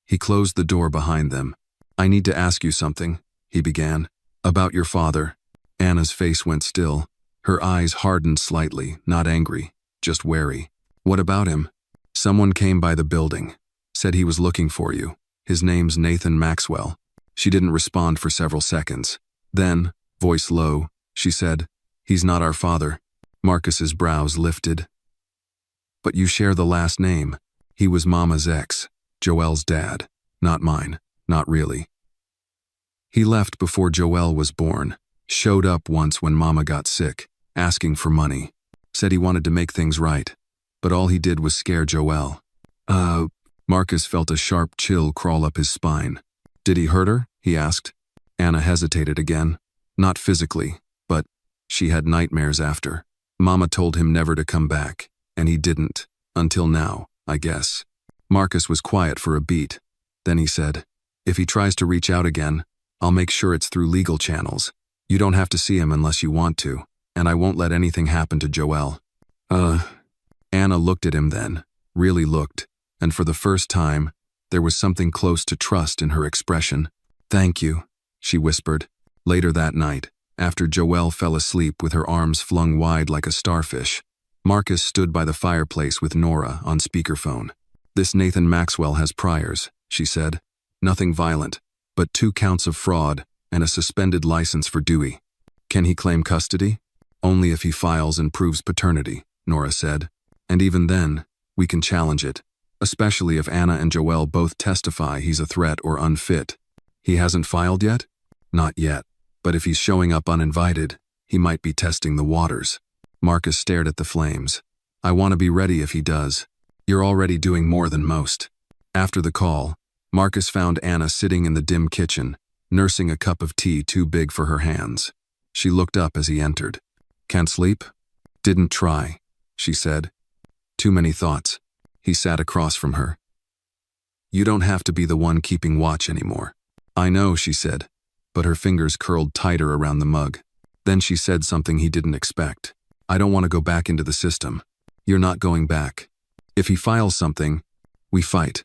He closed the door behind them. "I need to ask you something." he began. About your father. Anna's face went still. Her eyes hardened slightly, not angry, just wary. What about him? Someone came by the building. Said he was looking for you. His name's Nathan Maxwell. She didn't respond for several seconds. Then, voice low, she said, He's not our father. Marcus's brows lifted. But you share the last name. He was Mama's ex, Joelle's dad. Not mine, not really. He left before Joelle was born. Showed up once when Mama got sick, asking for money. Said he wanted to make things right. But all he did was scare Joelle. Marcus felt a sharp chill crawl up his spine. Did he hurt her? He asked. Anna hesitated again. Not physically, but she had nightmares after. Mama told him never to come back, and he didn't. Until now, I guess. Marcus was quiet for a beat. Then he said, If he tries to reach out again, I'll make sure it's through legal channels. You don't have to see him unless you want to, and I won't let anything happen to Joelle. Anna looked at him then, really looked, and for the first time, there was something close to trust in her expression. Thank you, she whispered. Later that night, after Joelle fell asleep with her arms flung wide like a starfish, Marcus stood by the fireplace with Nora on speakerphone. This Nathan Maxwell has priors, she said. Nothing violent, but 2 counts of fraud and a suspended license for Dewey. Can he claim custody? Only if he files and proves paternity, Nora said. And even then, we can challenge it, especially if Anna and Joelle both testify he's a threat or unfit. He hasn't filed yet? Not yet, but if he's showing up uninvited, he might be testing the waters. Marcus stared at the flames. I want to be ready if he does. You're already doing more than most. After the call, Marcus found Anna sitting in the dim kitchen, nursing a cup of tea too big for her hands. She looked up as he entered. Can't sleep? Didn't try, she said. Too many thoughts. He sat across from her. You don't have to be the one keeping watch anymore. I know, she said, but her fingers curled tighter around the mug. Then she said something he didn't expect. I don't want to go back into the system. You're not going back. If he files something, we fight.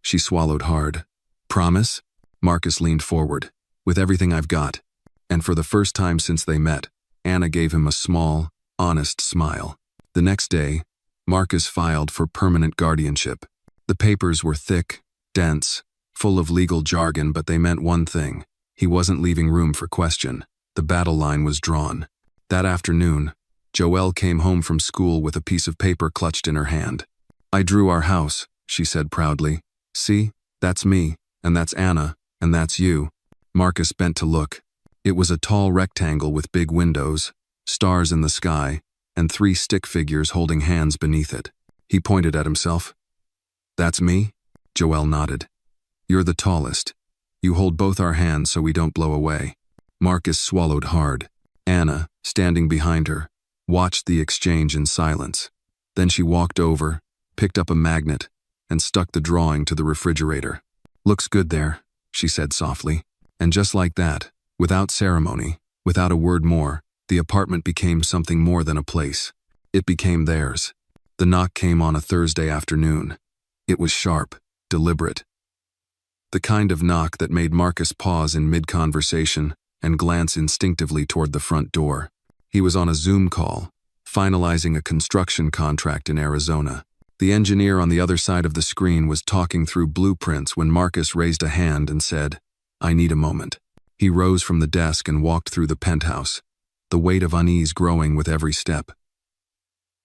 She swallowed hard. Promise? Marcus leaned forward. With everything I've got. And for the first time since they met, Anna gave him a small, honest smile. The next day, Marcus filed for permanent guardianship. The papers were thick, dense, full of legal jargon, but they meant one thing. He wasn't leaving room for question. The battle line was drawn. That afternoon, Joelle came home from school with a piece of paper clutched in her hand. I drew our house, she said proudly. See, that's me, and that's Anna, and that's you. Marcus bent to look. It was a tall rectangle with big windows, stars in the sky, and 3 stick figures holding hands beneath it. He pointed at himself. That's me? Joelle nodded. You're the tallest. You hold both our hands so we don't blow away. Marcus swallowed hard. Anna, standing behind her, watched the exchange in silence. Then she walked over, picked up a magnet, and stuck the drawing to the refrigerator. Looks good there, she said softly. And just like that, without ceremony, without a word more, the apartment became something more than a place. It became theirs. The knock came on a Thursday afternoon. It was sharp, deliberate. The kind of knock that made Marcus pause in mid-conversation and glance instinctively toward the front door. He was on a Zoom call, finalizing a construction contract in Arizona. The engineer on the other side of the screen was talking through blueprints when Marcus raised a hand and said, I need a moment. He rose from the desk and walked through the penthouse, the weight of unease growing with every step.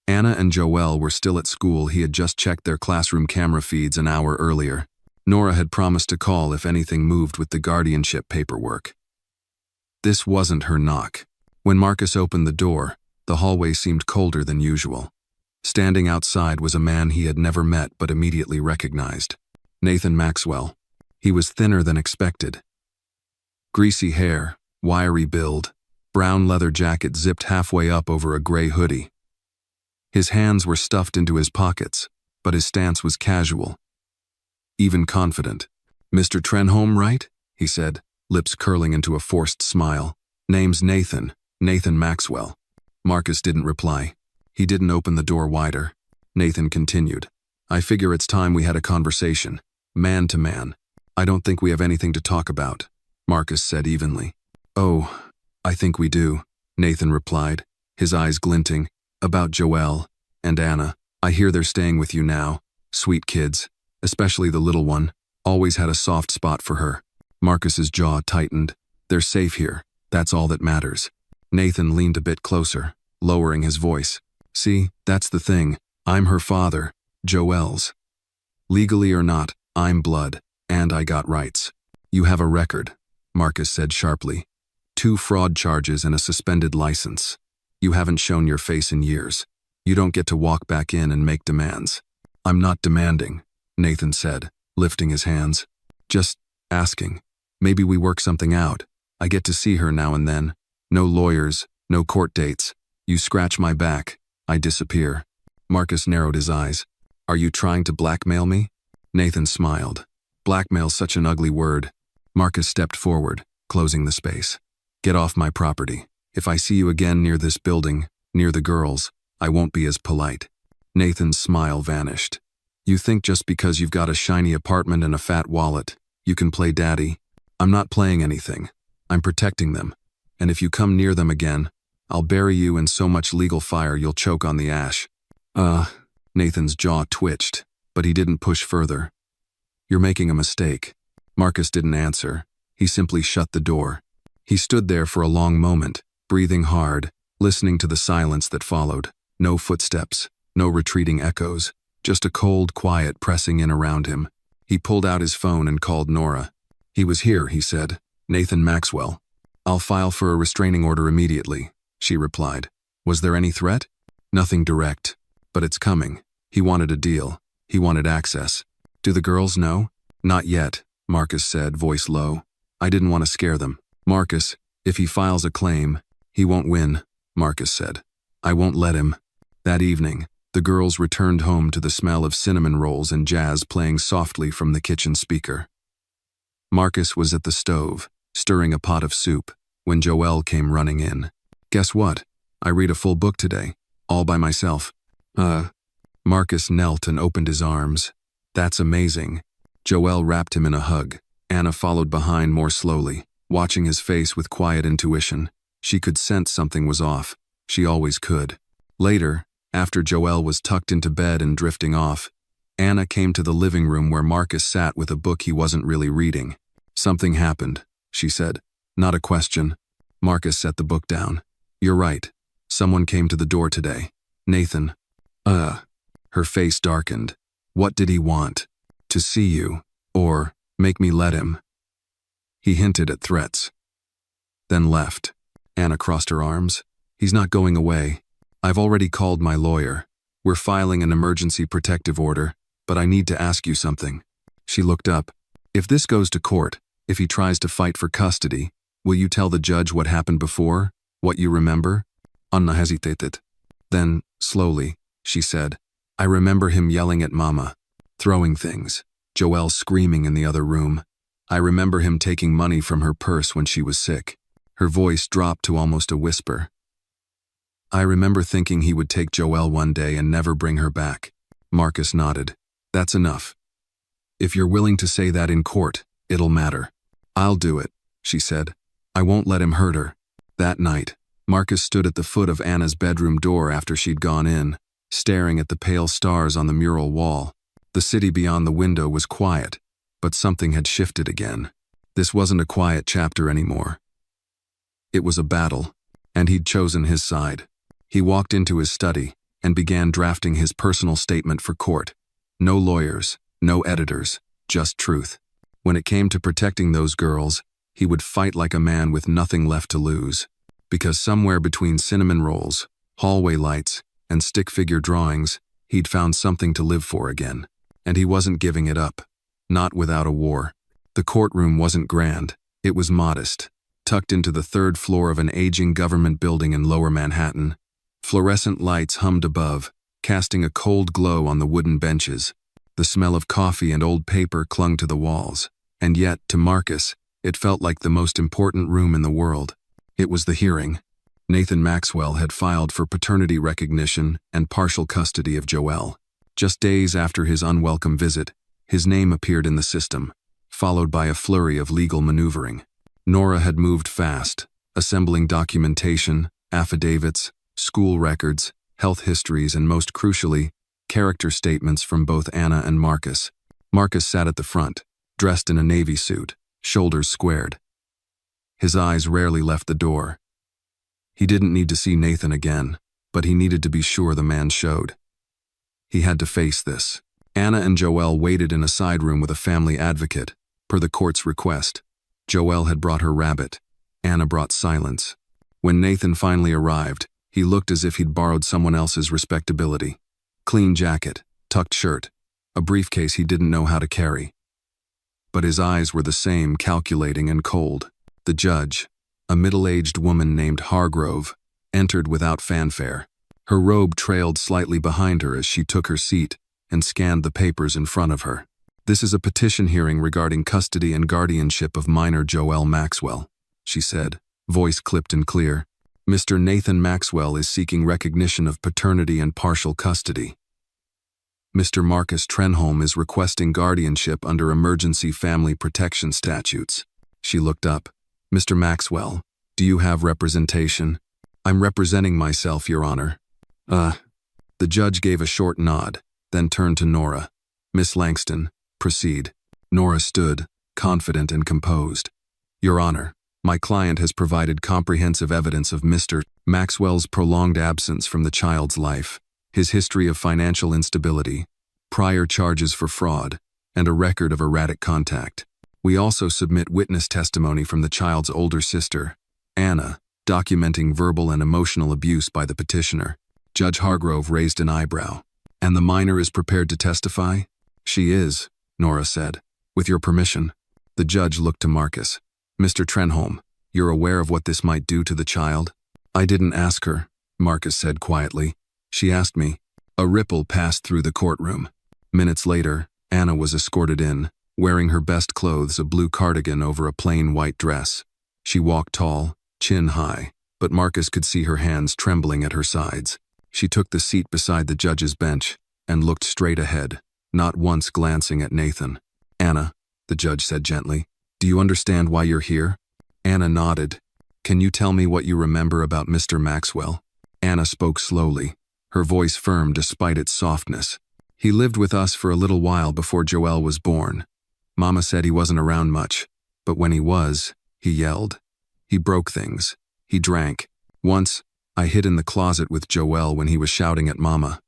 Anna and Joelle were still at school. He had just checked their classroom camera feeds an hour earlier. Nora had promised to call if anything moved with the guardianship paperwork. This wasn't her knock. When Marcus opened the door, the hallway seemed colder than usual. Standing outside was a man he had never met but immediately recognized. Nathan Maxwell. He was thinner than expected. Greasy hair, wiry build, brown leather jacket zipped halfway up over a gray hoodie. His hands were stuffed into his pockets, but his stance was casual, even confident. Mr. Trenholm, right? He said, lips curling into a forced smile. Name's Nathan Maxwell. Marcus didn't reply. He didn't open the door wider. Nathan continued. I figure it's time we had a conversation, man to man. I don't think we have anything to talk about. Marcus said evenly. Oh, I think we do, Nathan replied, his eyes glinting. About Joelle and Anna. I hear they're staying with you now. Sweet kids, especially the little one, always had a soft spot for her. Marcus's jaw tightened. They're safe here. That's all that matters. Nathan leaned a bit closer, lowering his voice. See, that's the thing. I'm her father, Joelle's. Legally or not, I'm blood, and I got rights. You have a record, Marcus said sharply. 2 fraud charges and a suspended license. You haven't shown your face in years. You don't get to walk back in and make demands. I'm not demanding, Nathan said, lifting his hands. Just asking. Maybe we work something out. I get to see her now and then. No lawyers, no court dates. You scratch my back, I disappear. Marcus narrowed his eyes. Are you trying to blackmail me? Nathan smiled. Blackmail's such an ugly word. Marcus stepped forward, closing the space. Get off my property. If I see you again near this building, near the girls, I won't be as polite. Nathan's smile vanished. You think just because you've got a shiny apartment and a fat wallet, you can play daddy? I'm not playing anything. I'm protecting them. And if you come near them again, I'll bury you in so much legal fire you'll choke on the ash. Nathan's jaw twitched, but he didn't push further. You're making a mistake. Marcus didn't answer. He simply shut the door. He stood there for a long moment, breathing hard, listening to the silence that followed. No footsteps, no retreating echoes, just a cold quiet pressing in around him. He pulled out his phone and called Nora. He was here, he said. Nathan Maxwell. I'll file for a restraining order immediately, she replied. Was there any threat? Nothing direct, but it's coming. He wanted a deal. He wanted access. Do the girls know? Not yet, Marcus said, voice low. I didn't want to scare them. Marcus, if he files a claim, he won't win, Marcus said. I won't let him. That evening, the girls returned home to the smell of cinnamon rolls and jazz playing softly from the kitchen speaker. Marcus was at the stove, stirring a pot of soup, when Joelle came running in. Guess what? I read a full book today, all by myself. Marcus knelt and opened his arms. That's amazing. Joelle wrapped him in a hug. Anna followed behind more slowly, watching his face with quiet intuition. She could sense something was off. She always could. Later, after Joelle was tucked into bed and drifting off, Anna came to the living room where Marcus sat with a book he wasn't really reading. Something happened, she said. Not a question. Marcus set the book down. You're right. Someone came to the door today. Nathan. Her face darkened. What did he want? To see you, or make me let him? He hinted at threats. Then left. Anna crossed her arms. He's not going away. I've already called my lawyer. We're filing an emergency protective order, but I need to ask you something. She looked up. If this goes to court, if he tries to fight for custody, will you tell the judge what happened before, what you remember? Anna hesitated. Then, slowly, she said, I remember him yelling at Mama, throwing things, Joelle screaming in the other room. I remember him taking money from her purse when she was sick. Her voice dropped to almost a whisper. I remember thinking he would take Joelle one day and never bring her back. Marcus nodded. That's enough. If you're willing to say that in court, it'll matter. I'll do it, she said. I won't let him hurt her. That night, Marcus stood at the foot of Anna's bedroom door after she'd gone in, staring at the pale stars on the mural wall. The city beyond the window was quiet, but something had shifted again. This wasn't a quiet chapter anymore. It was a battle, and he'd chosen his side. He walked into his study and began drafting his personal statement for court. No lawyers, no editors, just truth. When it came to protecting those girls, he would fight like a man with nothing left to lose. Because somewhere between cinnamon rolls, hallway lights, and stick figure drawings, he'd found something to live for again. And he wasn't giving it up. Not without a war. The courtroom wasn't grand. It was modest. Tucked into the 3rd floor of an aging government building in Lower Manhattan. Fluorescent lights hummed above, casting a cold glow on the wooden benches. The smell of coffee and old paper clung to the walls. And yet, to Marcus, it felt like the most important room in the world. It was the hearing. Nathan Maxwell had filed for paternity recognition and partial custody of Joelle. Just days after his unwelcome visit, his name appeared in the system, followed by a flurry of legal maneuvering. Nora had moved fast, assembling documentation, affidavits, school records, health histories, and most crucially, character statements from both Anna and Marcus. Marcus sat at the front, dressed in a navy suit, shoulders squared. His eyes rarely left the door. He didn't need to see Nathan again, but he needed to be sure the man showed. He had to face this. Anna and Joelle waited in a side room with a family advocate, per the court's request. Joelle had brought her rabbit. Anna brought silence. When Nathan finally arrived, he looked as if he'd borrowed someone else's respectability. Clean jacket, tucked shirt, a briefcase he didn't know how to carry. But his eyes were the same, calculating and cold. The judge, a middle-aged woman named Hargrove, entered without fanfare. Her robe trailed slightly behind her as she took her seat and scanned the papers in front of her. "This is a petition hearing regarding custody and guardianship of minor Joelle Maxwell," she said, voice clipped and clear. "Mr. Nathan Maxwell is seeking recognition of paternity and partial custody. Mr. Marcus Trenholm is requesting guardianship under emergency family protection statutes." She looked up. "Mr. Maxwell, do you have representation?" "I'm representing myself, Your Honor." The judge gave a short nod, then turned to Nora. "Miss Langston, proceed." Nora stood, confident and composed. "Your Honor, my client has provided comprehensive evidence of Mr. Maxwell's prolonged absence from the child's life, his history of financial instability, prior charges for fraud, and a record of erratic contact. We also submit witness testimony from the child's older sister, Anna, documenting verbal and emotional abuse by the petitioner." Judge Hargrove raised an eyebrow. "And the minor is prepared to testify?" "She is," Nora said. "With your permission." The judge looked to Marcus. "Mr. Trenholm, you're aware of what this might do to the child?" "I didn't ask her," Marcus said quietly. "She asked me." A ripple passed through the courtroom. Minutes later, Anna was escorted in, wearing her best clothes, a blue cardigan over a plain white dress. She walked tall, chin high, but Marcus could see her hands trembling at her sides. She took the seat beside the judge's bench and looked straight ahead, not once glancing at Nathan. "Anna," the judge said gently, "do you understand why you're here?" Anna nodded. "Can you tell me what you remember about Mr. Maxwell?" Anna spoke slowly, her voice firm despite its softness. "He lived with us for a little while before Joelle was born. Mama said he wasn't around much, but when he was, he yelled. He broke things. He drank. Once, I hid in the closet with Joelle when he was shouting at Mama.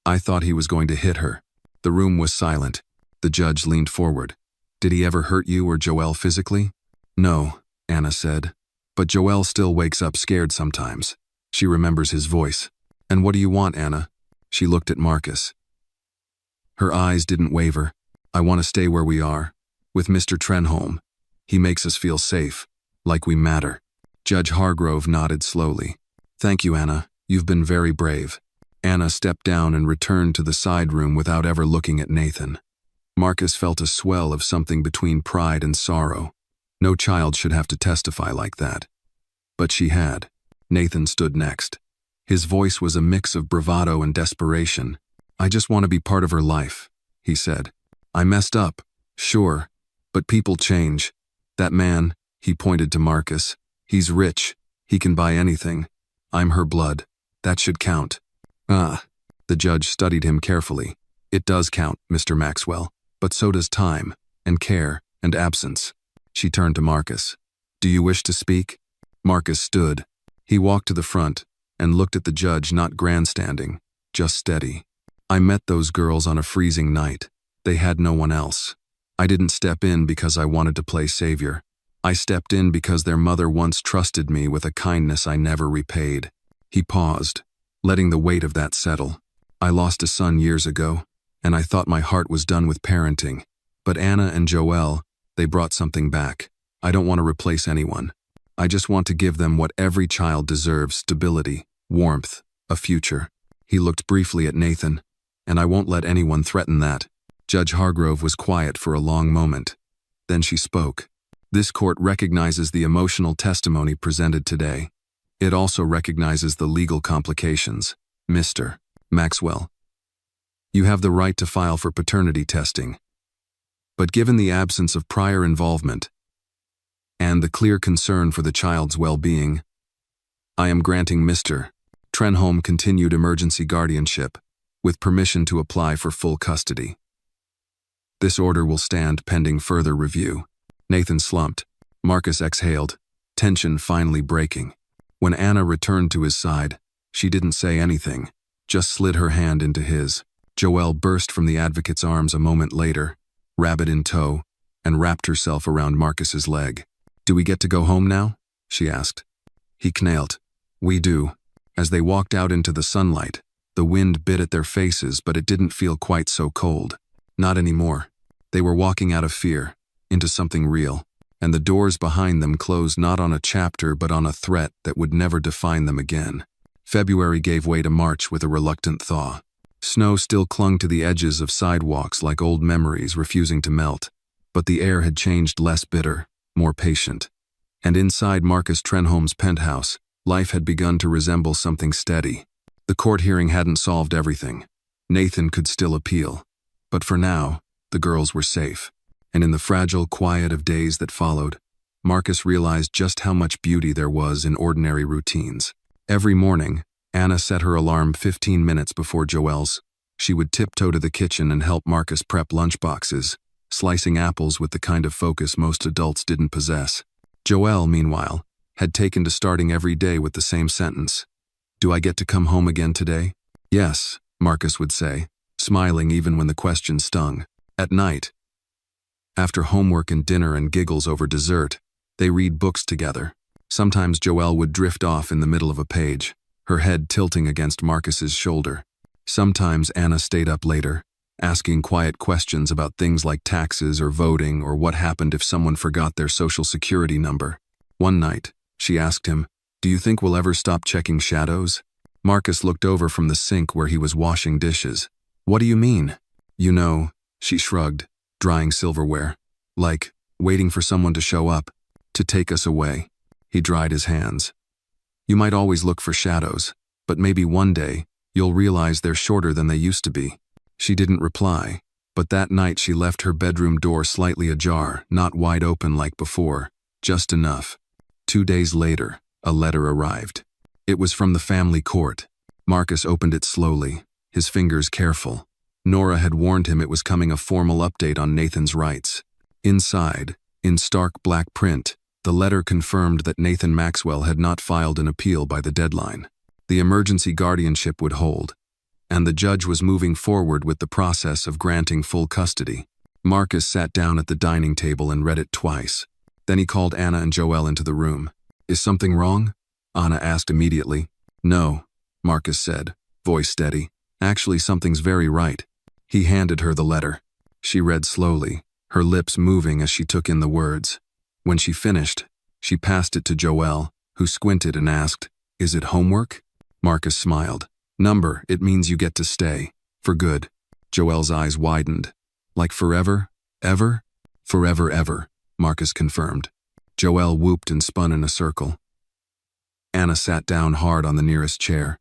I thought he was going to hit her." The room was silent. The judge leaned forward. "Did he ever hurt you or Joelle physically?" "No," Anna said. "But Joelle still wakes up scared sometimes. She remembers his voice." "And what do you want, Anna?" She looked at Marcus. Her eyes didn't waver. "I want to stay where we are, with Mr. Trenholm. He makes us feel safe, like we matter." Judge Hargrove nodded slowly. "Thank you, Anna. You've been very brave." Anna stepped down and returned to the side room without ever looking at Nathan. Marcus felt a swell of something between pride and sorrow. No child should have to testify like that. But she had. Nathan stood next. His voice was a mix of bravado and desperation. "I just want to be part of her life," he said. "I messed up, sure, but people change. That man," he pointed to Marcus, "he's rich. He can buy anything. I'm her blood. That should count." The judge studied him carefully. "It does count, Mr. Maxwell, but so does time, and care, and absence." She turned to Marcus. "Do you wish to speak?" Marcus stood. He walked to the front and looked at the judge, not grandstanding, just steady. "I met those girls on a freezing night. They had no one else. I didn't step in because I wanted to play savior. I stepped in because their mother once trusted me with a kindness I never repaid." He paused, letting the weight of that settle. "I lost a son years ago, and I thought my heart was done with parenting. But Anna and Joelle, they brought something back. I don't want to replace anyone. I just want to give them what every child deserves: stability, warmth, a future." He looked briefly at Nathan. "And I won't let anyone threaten that." Judge Hargrove was quiet for a long moment. Then she spoke. "This court recognizes the emotional testimony presented today. It also recognizes the legal complications. Mr. Maxwell, you have the right to file for paternity testing. But given the absence of prior involvement, and the clear concern for the child's well-being. I am granting Mr. Trenholm continued emergency guardianship, with permission to apply for full custody. This order will stand pending further review. Nathan slumped. Marcus exhaled, tension finally breaking. When Anna returned to his side, she didn't say anything, just slid her hand into his. Joelle burst from the advocate's arms a moment later, rabbit in tow, and wrapped herself around Marcus's leg. "Do we get to go home now?" she asked. He knelt. "We do." As they walked out into the sunlight, the wind bit at their faces, but it didn't feel quite so cold. Not anymore. They were walking out of fear, into something real, and the doors behind them closed not on a chapter but on a threat that would never define them again. February gave way to March with a reluctant thaw. Snow still clung to the edges of sidewalks like old memories refusing to melt, but the air had changed, less bitter, more patient. And inside Marcus Trenholm's penthouse, life had begun to resemble something steady. The court hearing hadn't solved everything. Nathan could still appeal. But for now, the girls were safe. And in the fragile quiet of days that followed, Marcus realized just how much beauty there was in ordinary routines. Every morning, Anna set her alarm 15 minutes before Joelle's. She would tiptoe to the kitchen and help Marcus prep lunchboxes, slicing apples with the kind of focus most adults didn't possess. Joelle, meanwhile, had taken to starting every day with the same sentence. "Do I get to come home again today?" "Yes," Marcus would say, smiling even when the question stung. At night, after homework and dinner and giggles over dessert, they read books together. Sometimes Joelle would drift off in the middle of a page, her head tilting against Marcus's shoulder. Sometimes Anna stayed up later, asking quiet questions about things like taxes or voting or what happened if someone forgot their social security number. One night, she asked him, "Do you think we'll ever stop checking shadows?" Marcus looked over from the sink where he was washing dishes. "What do you mean?" "You know," she shrugged, drying silverware. "Like, waiting for someone to show up, to take us away." He dried his hands. "You might always look for shadows, but maybe one day, you'll realize they're shorter than they used to be." She didn't reply, but that night she left her bedroom door slightly ajar, not wide open like before, just enough. 2 days later, a letter arrived. It was from the family court. Marcus opened it slowly, his fingers careful. Nora had warned him it was coming, a formal update on Nathan's rights. Inside, in stark black print, the letter confirmed that Nathan Maxwell had not filed an appeal by the deadline. The emergency guardianship would hold, and the judge was moving forward with the process of granting full custody. Marcus sat down at the dining table and read it twice. Then he called Anna and Joelle into the room. "Is something wrong?" Anna asked immediately. "No," Marcus said, voice steady. "Actually, something's very right." He handed her the letter. She read slowly, her lips moving as she took in the words. When she finished, she passed it to Joelle, who squinted and asked, "Is it homework?" Marcus smiled. "Number, it means you get to stay. For good." Joelle's eyes widened. "Like forever? Ever?" "Forever, ever," Marcus confirmed. Joelle whooped and spun in a circle. Anna sat down hard on the nearest chair.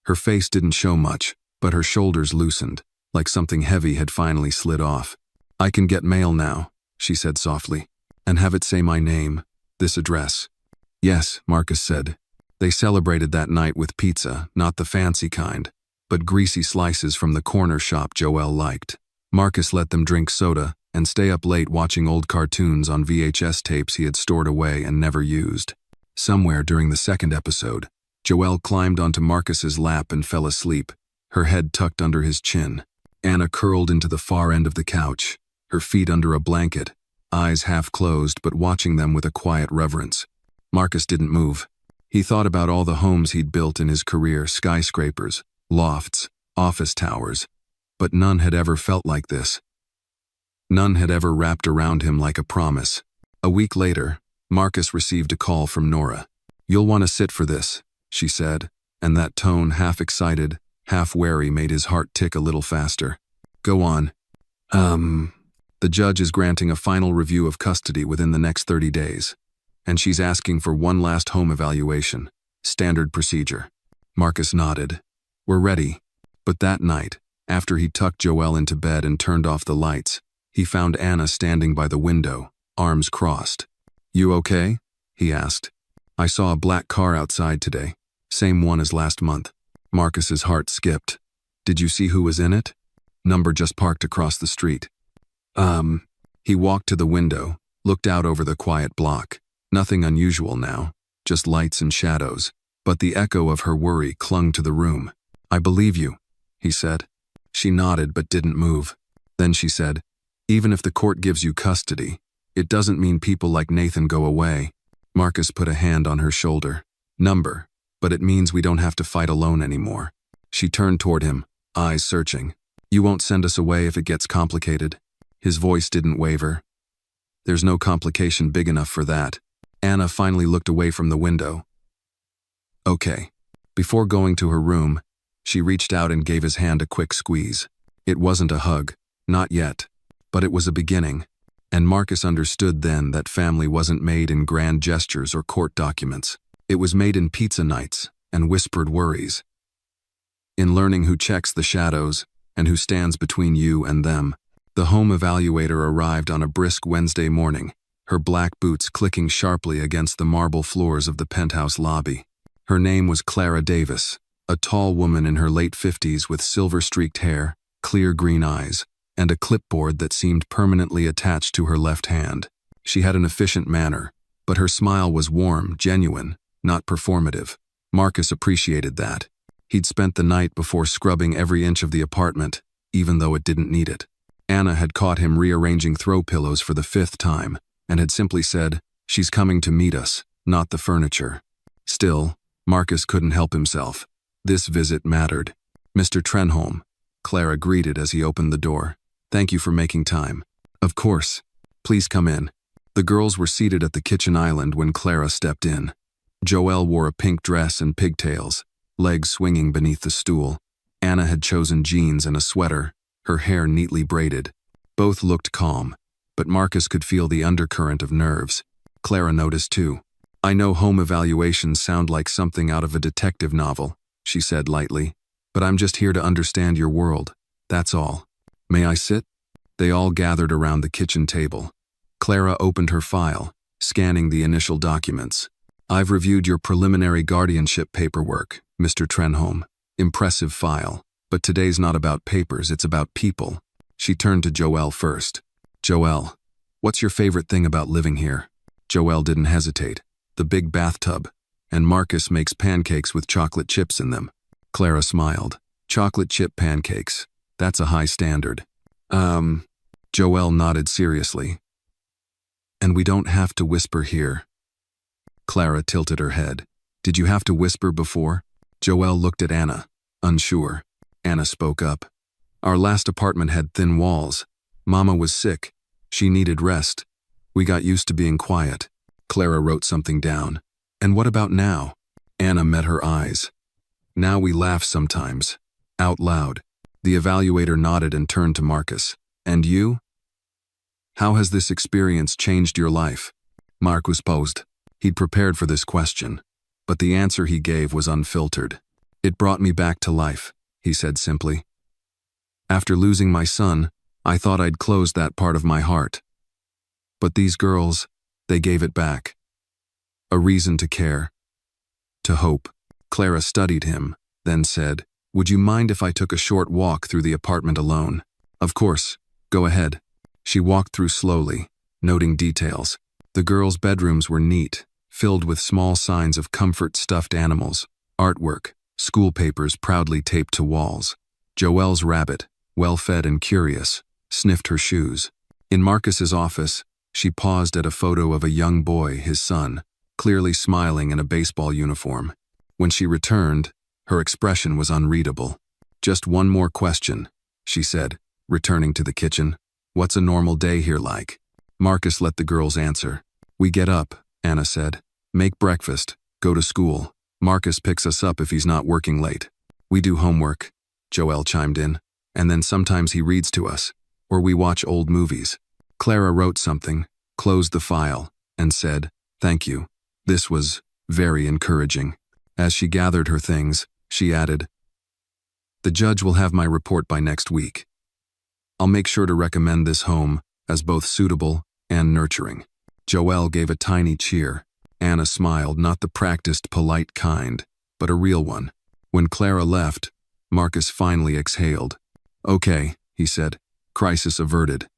Her face didn't show much, but her shoulders loosened, like something heavy had finally slid off. "I can get mail now," she said softly, "and have it say my name, this address." "Yes," Marcus said. They celebrated that night with pizza, not the fancy kind, but greasy slices from the corner shop Joelle liked. Marcus let them drink soda and stay up late watching old cartoons on VHS tapes he had stored away and never used. Somewhere during the second episode, Joelle climbed onto Marcus's lap and fell asleep, her head tucked under his chin. Anna curled into the far end of the couch, her feet under a blanket, eyes half closed but watching them with a quiet reverence. Marcus didn't move. He thought about all the homes he'd built in his career, skyscrapers, lofts, office towers, but none had ever felt like this. None had ever wrapped around him like a promise. A week later, Marcus received a call from Nora. "You'll want to sit for this," she said, and that tone, half excited, half wary, made his heart tick a little faster. "Go on." The judge is granting a final review of custody within the next 30 days. And she's asking for one last home evaluation. Standard procedure. Marcus nodded. "We're ready." But that night, after he tucked Joelle into bed and turned off the lights, he found Anna standing by the window, arms crossed. You okay? He asked. I saw a black car outside today. Same one as last month. Marcus's heart skipped. Did you see who was in it? Number just parked across the street. He walked to the window, looked out over the quiet block. Nothing unusual now, just lights and shadows. But the echo of her worry clung to the room. I believe you, he said. She nodded but didn't move. Then she said, even if the court gives you custody, it doesn't mean people like Nathan go away. Marcus put a hand on her shoulder. Number, but it means we don't have to fight alone anymore. She turned toward him, eyes searching. You won't send us away if it gets complicated. His voice didn't waver. There's no complication big enough for that. Anna finally looked away from the window. Okay. Before going to her room, she reached out and gave his hand a quick squeeze. It wasn't a hug, not yet, but it was a beginning. And Marcus understood then that family wasn't made in grand gestures or court documents. It was made in pizza nights and whispered worries. In learning who checks the shadows and who stands between you and them. The home evaluator arrived on a brisk Wednesday morning, her black boots clicking sharply against the marble floors of the penthouse lobby. Her name was Clara Davis, a tall woman in her late 50s with silver-streaked hair, clear green eyes, and a clipboard that seemed permanently attached to her left hand. She had an efficient manner, but her smile was warm, genuine, not performative. Marcus appreciated that. He'd spent the night before scrubbing every inch of the apartment, even though it didn't need it. Anna had caught him rearranging throw pillows for the 5th time, and had simply said, she's coming to meet us, not the furniture. Still, Marcus couldn't help himself. This visit mattered. Mr. Trenholm, Clara greeted as he opened the door. Thank you for making time. Of course. Please come in. The girls were seated at the kitchen island when Clara stepped in. Joelle wore a pink dress and pigtails, legs swinging beneath the stool. Anna had chosen jeans and a sweater, her hair neatly braided. Both looked calm, but Marcus could feel the undercurrent of nerves. Clara noticed too. I know home evaluations sound like something out of a detective novel, she said lightly, but I'm just here to understand your world. That's all. May I sit? They all gathered around the kitchen table. Clara opened her file, scanning the initial documents. I've reviewed your preliminary guardianship paperwork, Mr. Trenholm. Impressive file. But today's not about papers, it's about people. She turned to Joelle first. Joelle, what's your favorite thing about living here? Joelle didn't hesitate. The big bathtub. And Marcus makes pancakes with chocolate chips in them. Clara smiled. Chocolate chip pancakes. That's a high standard. Joelle nodded seriously. And we don't have to whisper here. Clara tilted her head. Did you have to whisper before? Joelle looked at Anna, unsure. Anna spoke up. Our last apartment had thin walls. Mama was sick. She needed rest. We got used to being quiet. Clara wrote something down. And what about now? Anna met her eyes. Now we laugh sometimes. Out loud. The evaluator nodded and turned to Marcus. And you? How has this experience changed your life? Marcus posed. He'd prepared for this question, but the answer he gave was unfiltered. It brought me back to life, he said simply. After losing my son, I thought I'd closed that part of my heart. But these girls, they gave it back. A reason to care. To hope. Clara studied him, then said, would you mind if I took a short walk through the apartment alone? Of course, go ahead. She walked through slowly, noting details. The girls' bedrooms were neat, filled with small signs of comfort stuffed animals, artwork, school papers proudly taped to walls. Joelle's rabbit, well-fed and curious, sniffed her shoes. In Marcus's office, she paused at a photo of a young boy, his son, clearly smiling in a baseball uniform. When she returned, her expression was unreadable. Just one more question, she said, returning to the kitchen. What's a normal day here like? Marcus let the girls answer. We get up, Anna said. Make breakfast, go to school. Marcus picks us up if he's not working late. We do homework, Joelle chimed in. And then sometimes he reads to us, or we watch old movies. Clara wrote something, closed the file, and said, thank you. This was very encouraging. As she gathered her things, she added, the judge will have my report by next week. I'll make sure to recommend this home as both suitable and nurturing. Joelle gave a tiny cheer. Anna smiled, not the practiced, polite kind, but a real one. When Clara left, Marcus finally exhaled. "Okay," he said. "Crisis averted."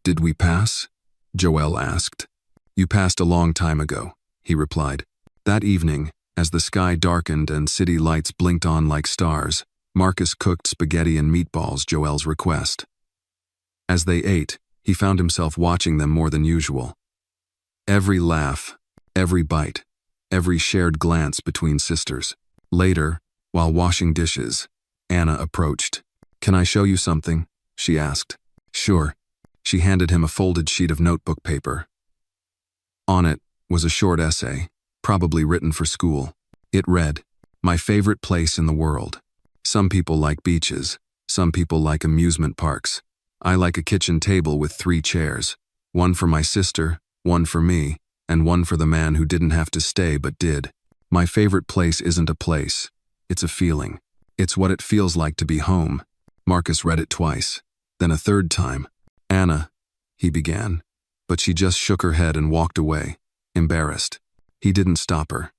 "Did we pass?" Joelle asked. "You passed a long time ago," he replied. That evening, as the sky darkened and city lights blinked on like stars, Marcus cooked spaghetti and meatballs, Joelle's request. As they ate, he found himself watching them more than usual. Every laugh, every bite, every shared glance between sisters. Later, while washing dishes, Anna approached. "Can I show you something?" she asked. "Sure." She handed him a folded sheet of notebook paper. On it was a short essay, probably written for school. It read, "My favorite place in the world. Some people like beaches, some people like amusement parks. I like a kitchen table with 3 chairs, one for my sister, one for me, and one for the man who didn't have to stay but did. My favorite place isn't a place, it's a feeling. It's what it feels like to be home." Marcus read it twice, then a third time. "Anna," he began, but she just shook her head and walked away, embarrassed. He didn't stop her.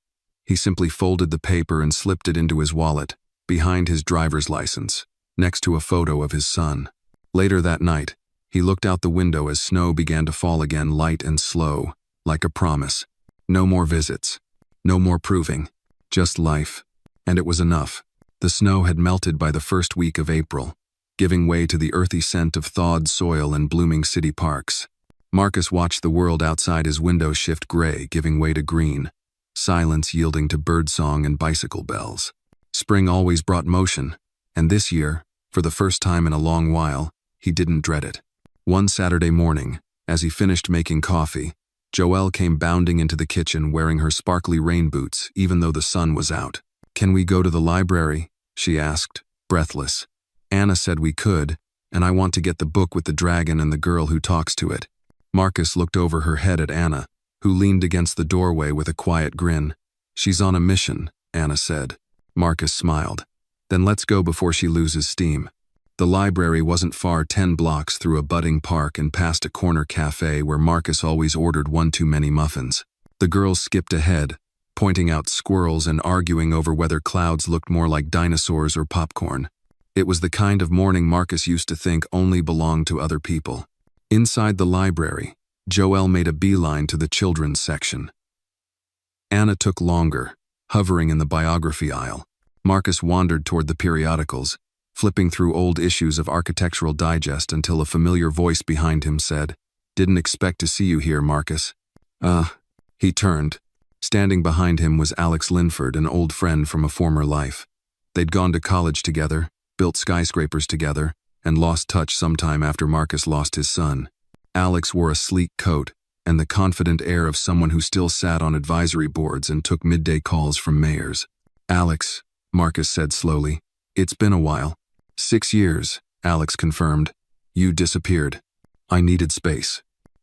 He simply folded the paper and slipped it into his wallet, behind his driver's license, next to a photo of his son. Later that night, he looked out the window as snow began to fall again, light and slow, like a promise. No more visits, no more proving, just life. And it was enough. The snow had melted by the first week of April, giving way to the earthy scent of thawed soil and blooming city parks. Marcus watched the world outside his window shift gray, giving way to green, silence yielding to birdsong and bicycle bells. Spring always brought motion, and this year, for the first time in a long while, he didn't dread it. One Saturday morning, as he finished making coffee, Joelle came bounding into the kitchen wearing her sparkly rain boots, even though the sun was out. "Can we go to the library?" she asked, breathless. "Anna said we could, and I want to get the book with the dragon and the girl who talks to it." Marcus looked over her head at Anna, who leaned against the doorway with a quiet grin. "She's on a mission," Anna said. Marcus smiled. "Then let's go before she loses steam." The library wasn't far, 10 blocks through a budding park and past a corner cafe where Marcus always ordered one too many muffins. The girls skipped ahead, pointing out squirrels and arguing over whether clouds looked more like dinosaurs or popcorn. It was the kind of morning Marcus used to think only belonged to other people. Inside the library, Joelle made a beeline to the children's section. Anna took longer, hovering in the biography aisle. Marcus wandered toward the periodicals, flipping through old issues of Architectural Digest until a familiar voice behind him said, "Didn't expect to see you here, Marcus." He turned. Standing behind him was Alex Linford, an old friend from a former life. They'd gone to college together, built skyscrapers together, and lost touch sometime after Marcus lost his son. Alex wore a sleek coat and the confident air of someone who still sat on advisory boards and took midday calls from mayors. "Alex," Marcus said slowly, "it's been a while." 6 years, Alex confirmed. "You disappeared. I needed space.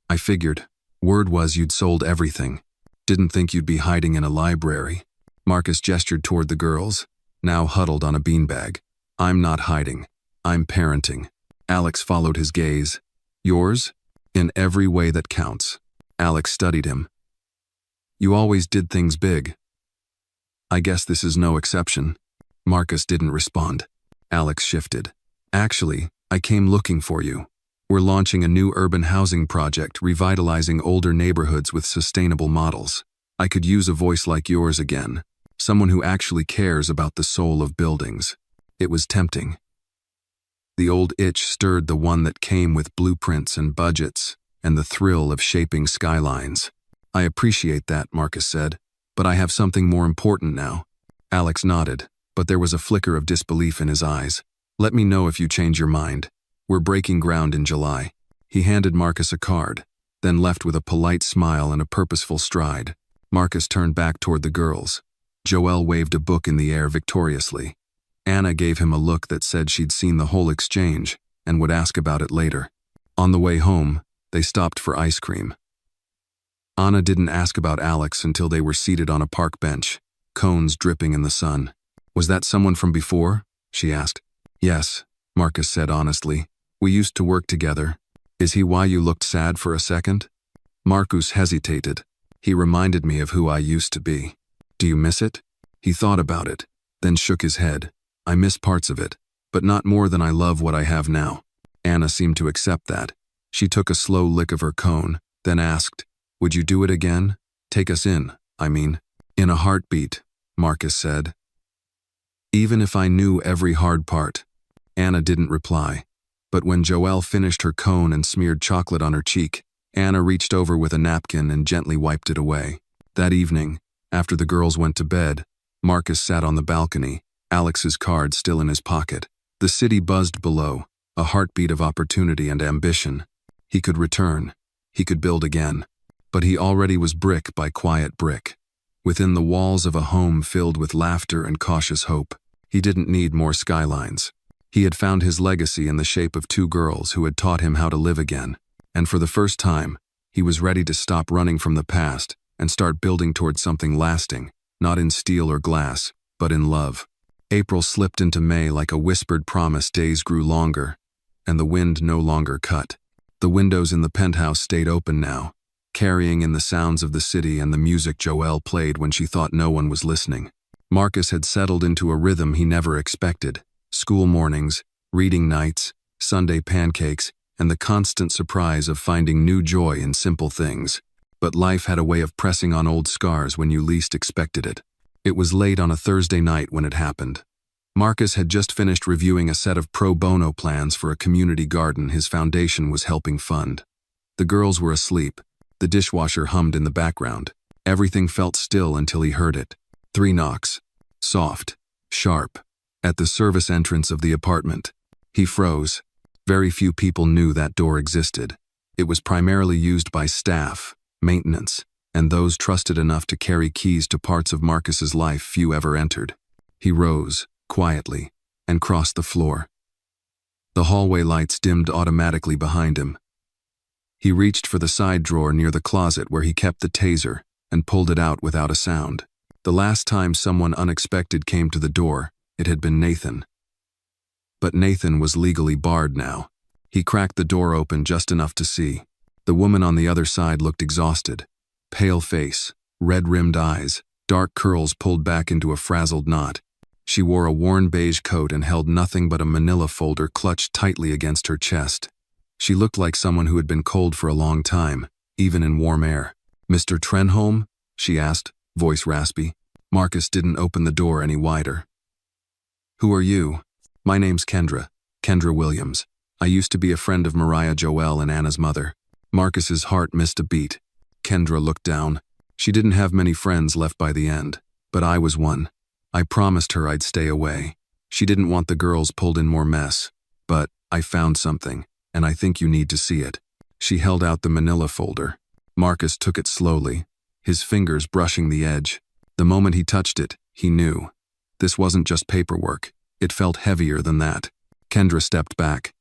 I figured. Word was you'd sold everything. Didn't think you'd be hiding in a library." Marcus gestured toward the girls, now huddled on a beanbag. "I'm not hiding. I'm parenting." Alex followed his gaze. "Yours? In every way that counts." Alex studied him. "You always did things big. I guess this is no exception." Marcus didn't respond. Alex shifted. "Actually, I came looking for you. We're launching a new urban housing project revitalizing older neighborhoods with sustainable models. I could use a voice like yours again, someone who actually cares about the soul of buildings." It was tempting. The old itch stirred, the one that came with blueprints and budgets, and the thrill of shaping skylines. "I appreciate that," Marcus said, "but I have something more important now." Alex nodded, but there was a flicker of disbelief in his eyes. "Let me know if you change your mind. We're breaking ground in July." He handed Marcus a card, then left with a polite smile and a purposeful stride. Marcus turned back toward the girls. Joelle waved a book in the air victoriously. Anna gave him a look that said she'd seen the whole exchange and would ask about it later. On the way home, they stopped for ice cream. Anna didn't ask about Alex until they were seated on a park bench, cones dripping in the sun. "Was that someone from before?" she asked. "Yes," Marcus said honestly. "We used to work together. Is he why you looked sad for a second?" Marcus hesitated. He reminded me of who I used to be. Do you miss it? He thought about it, then shook his head. I miss parts of it, but not more than I love what I have now. Anna seemed to accept that. She took a slow lick of her cone, then asked, would you do it again? Take us in, I mean. In a heartbeat, Marcus said. Even if I knew every hard part. Anna didn't reply. But when Joelle finished her cone and smeared chocolate on her cheek, Anna reached over with a napkin and gently wiped it away. That evening, after the girls went to bed, Marcus sat on the balcony, Alex's card still in his pocket. The city buzzed below, a heartbeat of opportunity and ambition. He could return. He could build again. But he already was brick by quiet brick. Within the walls of a home filled with laughter and cautious hope. He didn't need more skylines. He had found his legacy in the shape of two girls who had taught him how to live again. And for the first time, he was ready to stop running from the past and start building towards something lasting, not in steel or glass, but in love. April slipped into May like a whispered promise. Days grew longer, and the wind no longer cut. The windows in the penthouse stayed open now, carrying in the sounds of the city and the music Joelle played when she thought no one was listening. Marcus had settled into a rhythm he never expected. School mornings, reading nights, Sunday pancakes, and the constant surprise of finding new joy in simple things. But life had a way of pressing on old scars when you least expected it. It was late on a Thursday night when it happened. Marcus had just finished reviewing a set of pro bono plans for a community garden his foundation was helping fund. The girls were asleep. The dishwasher hummed in the background. Everything felt still until he heard it. 3 knocks. Soft. Sharp. At the service entrance of the apartment. He froze. Very few people knew that door existed. It was primarily used by staff, maintenance, and those trusted enough to carry keys to parts of Marcus's life few ever entered. He rose, quietly, and crossed the floor. The hallway lights dimmed automatically behind him. He reached for the side drawer near the closet where he kept the taser and pulled it out without a sound. The last time someone unexpected came to the door, it had been Nathan. But Nathan was legally barred now. He cracked the door open just enough to see. The woman on the other side looked exhausted. Pale face, red-rimmed eyes, dark curls pulled back into a frazzled knot. She wore a worn beige coat and held nothing but a manila folder clutched tightly against her chest. She looked like someone who had been cold for a long time, even in warm air. "Mr. Trenholm?" she asked, voice raspy. Marcus didn't open the door any wider. "Who are you?" "My name's Kendra Williams. I used to be a friend of Mariah, Joelle, and Anna's mother." Marcus's heart missed a beat. Kendra looked down. She didn't have many friends left by the end, but I was one. I promised her I'd stay away. She didn't want the girls pulled in more mess. But I found something, and I think you need to see it. She held out the manila folder. Marcus took it slowly, his fingers brushing the edge. The moment he touched it, he knew. This wasn't just paperwork. It felt heavier than that. Kendra stepped back.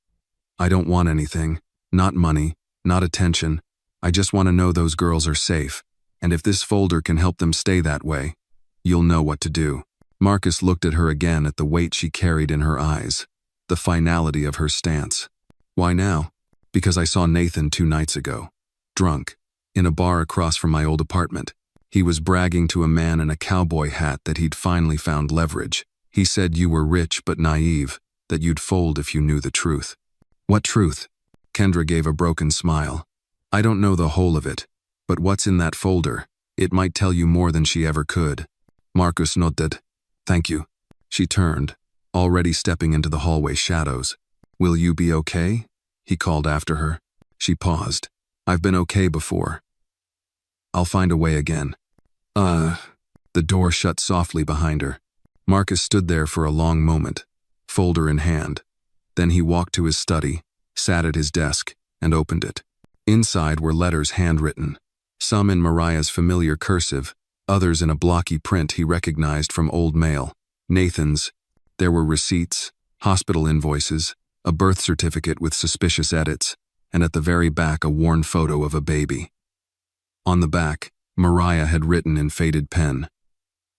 "I don't want anything. Not money, not attention. I just want to know those girls are safe. And if this folder can help them stay that way, you'll know what to do." Marcus looked at her again at the weight she carried in her eyes, the finality of her stance. "Why now?" "Because I saw Nathan 2 nights ago. Drunk. In a bar across from my old apartment. He was bragging to a man in a cowboy hat that he'd finally found leverage. He said you were rich but naive, that you'd fold if you knew the truth." "What truth?" Kendra gave a broken smile. "I don't know the whole of it, but what's in that folder, it might tell you more than she ever could." Marcus nodded. "Thank you." She turned, already stepping into the hallway shadows. "Will you be okay?" he called after her. She paused. "I've been okay before. I'll find a way again." The door shut softly behind her. Marcus stood there for a long moment, folder in hand. Then he walked to his study, sat at his desk, and opened it. Inside were letters handwritten, some in Mariah's familiar cursive, others in a blocky print he recognized from old mail. Nathan's. There were receipts, hospital invoices, a birth certificate with suspicious edits, and at the very back a worn photo of a baby. On the back, Mariah had written in faded pen.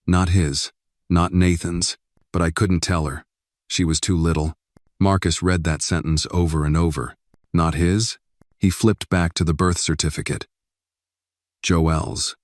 Not his, not Nathan's, but I couldn't tell her. She was too little. Marcus read that sentence over and over. Not his? He flipped back to the birth certificate. Joel's.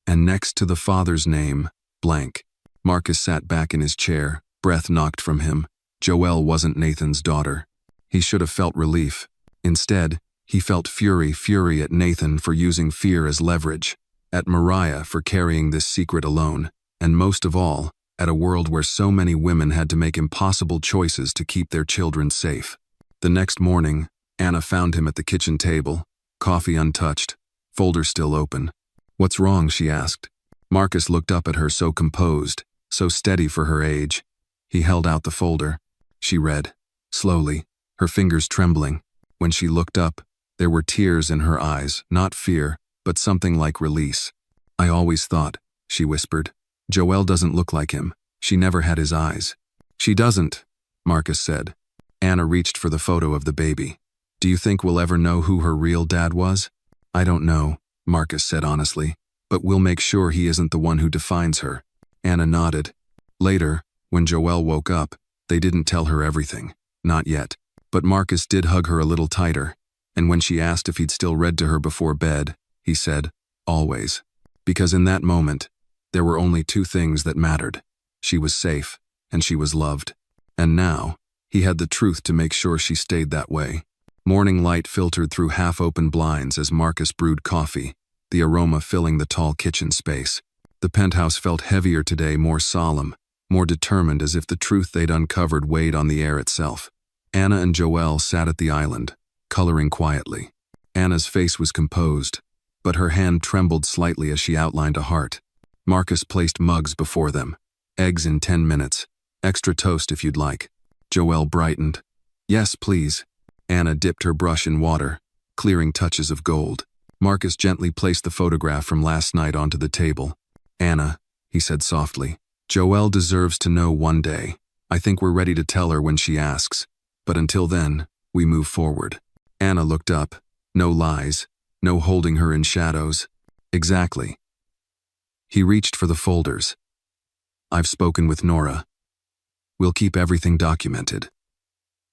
And next to the father's name, blank. Marcus sat back in his chair, breath knocked from him. Joelle wasn't Nathan's daughter. He should have felt relief. Instead, he felt fury at Nathan for using fear as leverage, at Mariah for carrying this secret alone, and most of all, at a world where so many women had to make impossible choices to keep their children safe. The next morning, Anna found him at the kitchen table, coffee untouched, folder still open. "What's wrong?" she asked. Marcus looked up at her, so composed, so steady for her age. He held out the folder. She read, slowly, her fingers trembling. When she looked up, there were tears in her eyes, not fear, but something like release. "I always thought," she whispered. "Joelle doesn't look like him. She never had his eyes." "She doesn't," Marcus said. Anna reached for the photo of the baby. "Do you think we'll ever know who her real dad was?" "I don't know," Marcus said honestly, "but we'll make sure he isn't the one who defines her." Anna nodded. Later, when Joelle woke up, they didn't tell her everything. Not yet. But Marcus did hug her a little tighter, and when she asked if he'd still read to her before bed, he said, "Always." Because in that moment, there were only two things that mattered. She was safe, and she was loved. And now, he had the truth to make sure she stayed that way. Morning light filtered through half-open blinds as Marcus brewed coffee, the aroma filling the tall kitchen space. The penthouse felt heavier today, more solemn, more determined, as if the truth they'd uncovered weighed on the air itself. Anna and Joelle sat at the island, coloring quietly. Anna's face was composed, but her hand trembled slightly as she outlined a heart. Marcus placed mugs before them. "Eggs in 10 minutes. Extra toast if you'd like." Joelle brightened. "Yes, please." Anna dipped her brush in water, clearing touches of gold. Marcus gently placed the photograph from last night onto the table. "Anna," he said softly, "Joelle deserves to know one day. I think we're ready to tell her when she asks. But until then, we move forward." Anna looked up. No lies, no holding her in shadows. "Exactly." He reached for the folders. "I've spoken with Nora. We'll keep everything documented.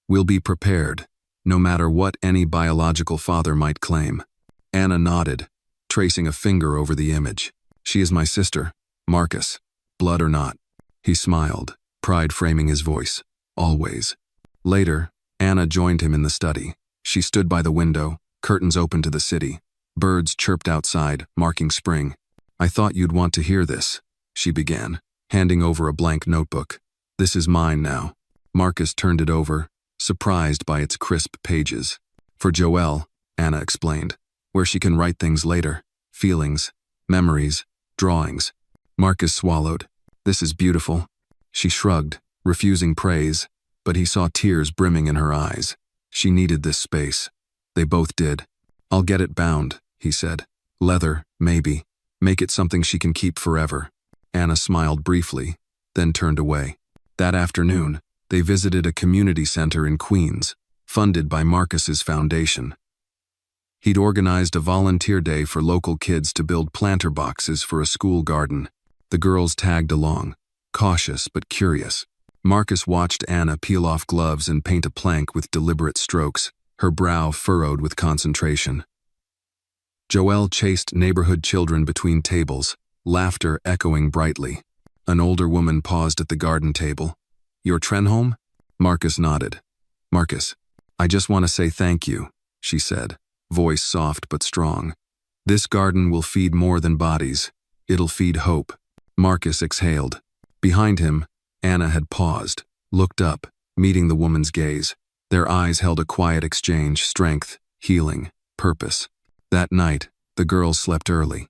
We'll be prepared, no matter what any biological father might claim." Anna nodded, tracing a finger over the image. "She is my sister, Marcus, blood or not." He smiled, pride framing his voice. "Always." Later, Anna joined him in the study. She stood by the window, curtains open to the city. Birds chirped outside, marking spring. "I thought you'd want to hear this," she began, handing over a blank notebook. "This is mine now." Marcus turned it over, surprised by its crisp pages. "For Joelle," Anna explained, "where she can write things later, feelings, memories, drawings." Marcus swallowed. "This is beautiful." She shrugged, refusing praise, but he saw tears brimming in her eyes. She needed this space. They both did. "I'll get it bound," he said. "Leather, maybe. Make it something she can keep forever." Anna smiled briefly, then turned away. That afternoon, they visited a community center in Queens, funded by Marcus's foundation. He'd organized a volunteer day for local kids to build planter boxes for a school garden. The girls tagged along, cautious but curious. Marcus watched Anna peel off gloves and paint a plank with deliberate strokes, her brow furrowed with concentration. Joelle chased neighborhood children between tables, laughter echoing brightly. An older woman paused at the garden table. "Your Trenholm?" Marcus nodded. "Marcus, I just want to say thank you," she said, voice soft but strong. "This garden will feed more than bodies. It'll feed hope." Marcus exhaled. Behind him, Anna had paused, looked up, meeting the woman's gaze. Their eyes held a quiet exchange, strength, healing, purpose. That night, the girls slept early.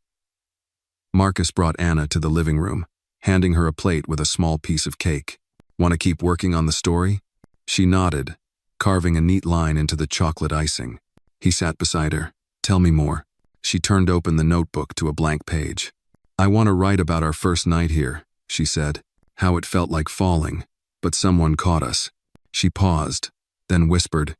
Marcus brought Anna to the living room, handing her a plate with a small piece of cake. "Want to keep working on the story?" She nodded, carving a neat line into the chocolate icing. He sat beside her. "Tell me more." She turned open the notebook to a blank page. "I want to write about our first night here," she said. "How it felt like falling, but someone caught us." She paused, then whispered,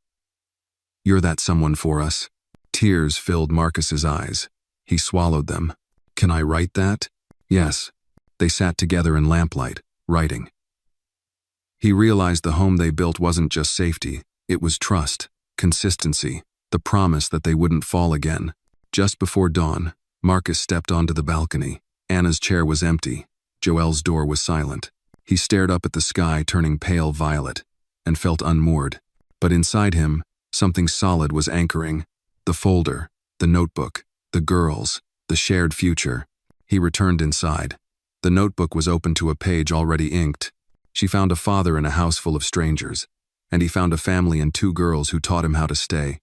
"You're that someone for us." Tears filled Marcus's eyes. He swallowed them. "Can I write that?" "Yes." They sat together in lamplight, writing. He realized the home they built wasn't just safety, it was trust, consistency, the promise that they wouldn't fall again. Just before dawn, Marcus stepped onto the balcony. Anna's chair was empty. Joel's door was silent. He stared up at the sky, turning pale violet, and felt unmoored. But inside him, something solid was anchoring. The folder, the notebook, the girls, the shared future. He returned inside. The notebook was open to a page already inked. She found a father in a house full of strangers, and he found a family and 2 girls who taught him how to stay.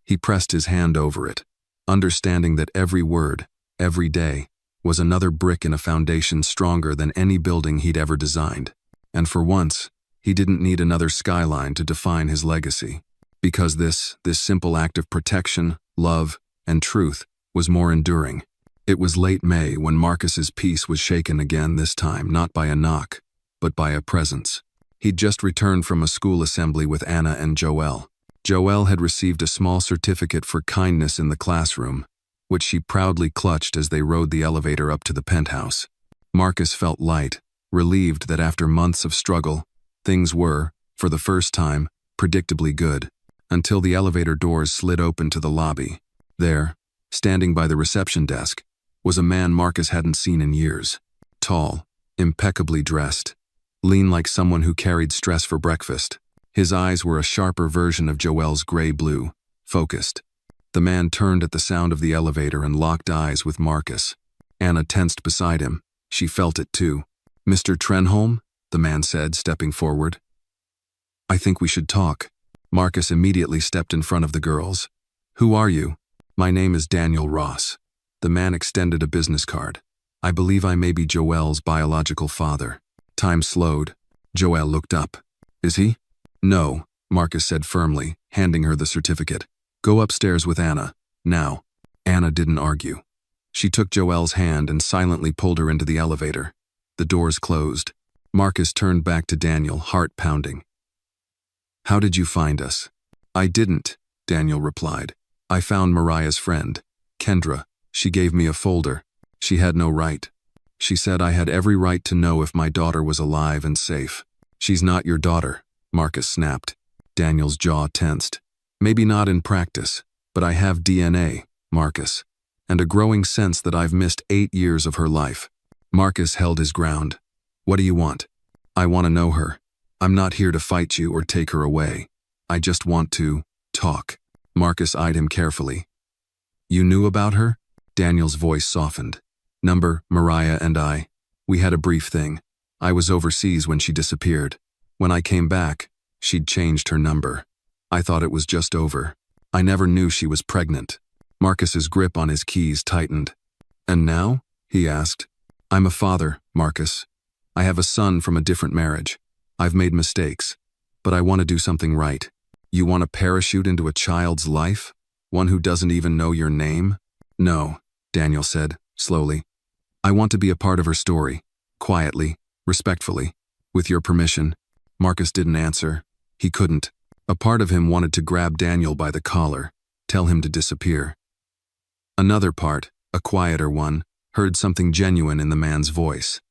He pressed his hand over it, understanding that every word, every day, was another brick in a foundation stronger than any building he'd ever designed. And for once, he didn't need another skyline to define his legacy, because this simple act of protection, love, and truth was more enduring. It was late May when Marcus's peace was shaken again, this time not by a knock, but by a presence. He'd just returned from a school assembly with Anna and Joel. Joel had received a small certificate for kindness in the classroom, which she proudly clutched as they rode the elevator up to the penthouse. Marcus felt light, relieved that after months of struggle, things were, for the first time, predictably good, until the elevator doors slid open to the lobby. There, standing by the reception desk, was a man Marcus hadn't seen in years. Tall, impeccably dressed, lean like someone who carried stress for breakfast. His eyes were a sharper version of Joel's gray-blue, focused. The man turned at the sound of the elevator and locked eyes with Marcus. Anna tensed beside him. She felt it too. "Mr. Trenholm?" the man said, stepping forward. "I think we should talk." Marcus immediately stepped in front of the girls. "Who are you?" "My name is Daniel Ross." The man extended a business card. "I believe I may be Joel's biological father." Time slowed. Joel looked up. "Is he?" "No," Marcus said firmly, handing her the certificate. "Go upstairs with Anna, now." Anna didn't argue. She took Joel's hand and silently pulled her into the elevator. The doors closed. Marcus turned back to Daniel, heart pounding. "How did you find us?" "I didn't," Daniel replied. "I found Mariah's friend, Kendra. She gave me a folder. She had no right. She said I had every right to know if my daughter was alive and safe." "She's not your daughter," Marcus snapped. Daniel's jaw tensed. "Maybe not in practice, but I have DNA, Marcus, and a growing sense that I've missed 8 years of her life." Marcus held his ground. "What do you want?" "I want to know her. I'm not here to fight you or take her away. I just want to talk." Marcus eyed him carefully. "You knew about her?" Daniel's voice softened. Mariah and I. We had a brief thing. I was overseas when she disappeared. When I came back, she'd changed her number. I thought it was just over. I never knew she was pregnant." Marcus's grip on his keys tightened. "And now?" he asked. "I'm a father, Marcus. I have a son from a different marriage. I've made mistakes, but I want to do something right." "You want to parachute into a child's life? One who doesn't even know your name?" "No," Daniel said, slowly. "I want to be a part of her story, quietly, respectfully. With your permission." Marcus didn't answer. He couldn't. A part of him wanted to grab Daniel by the collar, tell him to disappear. Another part, a quieter one, heard something genuine in the man's voice.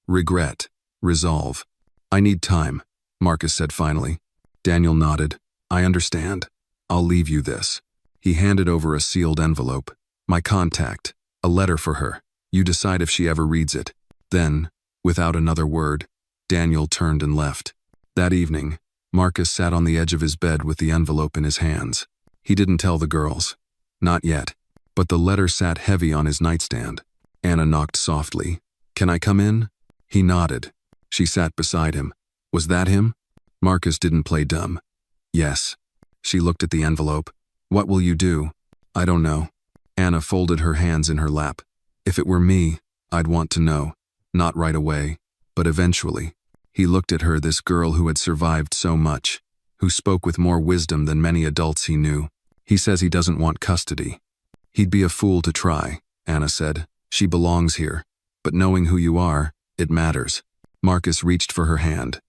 Regret, resolve. "I need time," Marcus said finally. Daniel nodded. "I understand. I'll leave you this." He handed over a sealed envelope. "My contact, a letter for her. You decide if she ever reads it." Then, without another word, Daniel turned and left. That evening, Marcus sat on the edge of his bed with the envelope in his hands. He didn't tell the girls. Not yet. But the letter sat heavy on his nightstand. Anna knocked softly. "Can I come in?" He nodded. She sat beside him. Was that him? Marcus didn't play dumb. "Yes." She looked at the envelope. "What will you do?" "I don't know." Anna folded her hands in her lap. "If it were me, I'd want to know. Not right away, but eventually." He looked at her, this girl who had survived so much, who spoke with more wisdom than many adults he knew. "He says he doesn't want custody." "He'd be a fool to try," Anna said. "She belongs here. But knowing who you are, it matters." Marcus reached for her hand.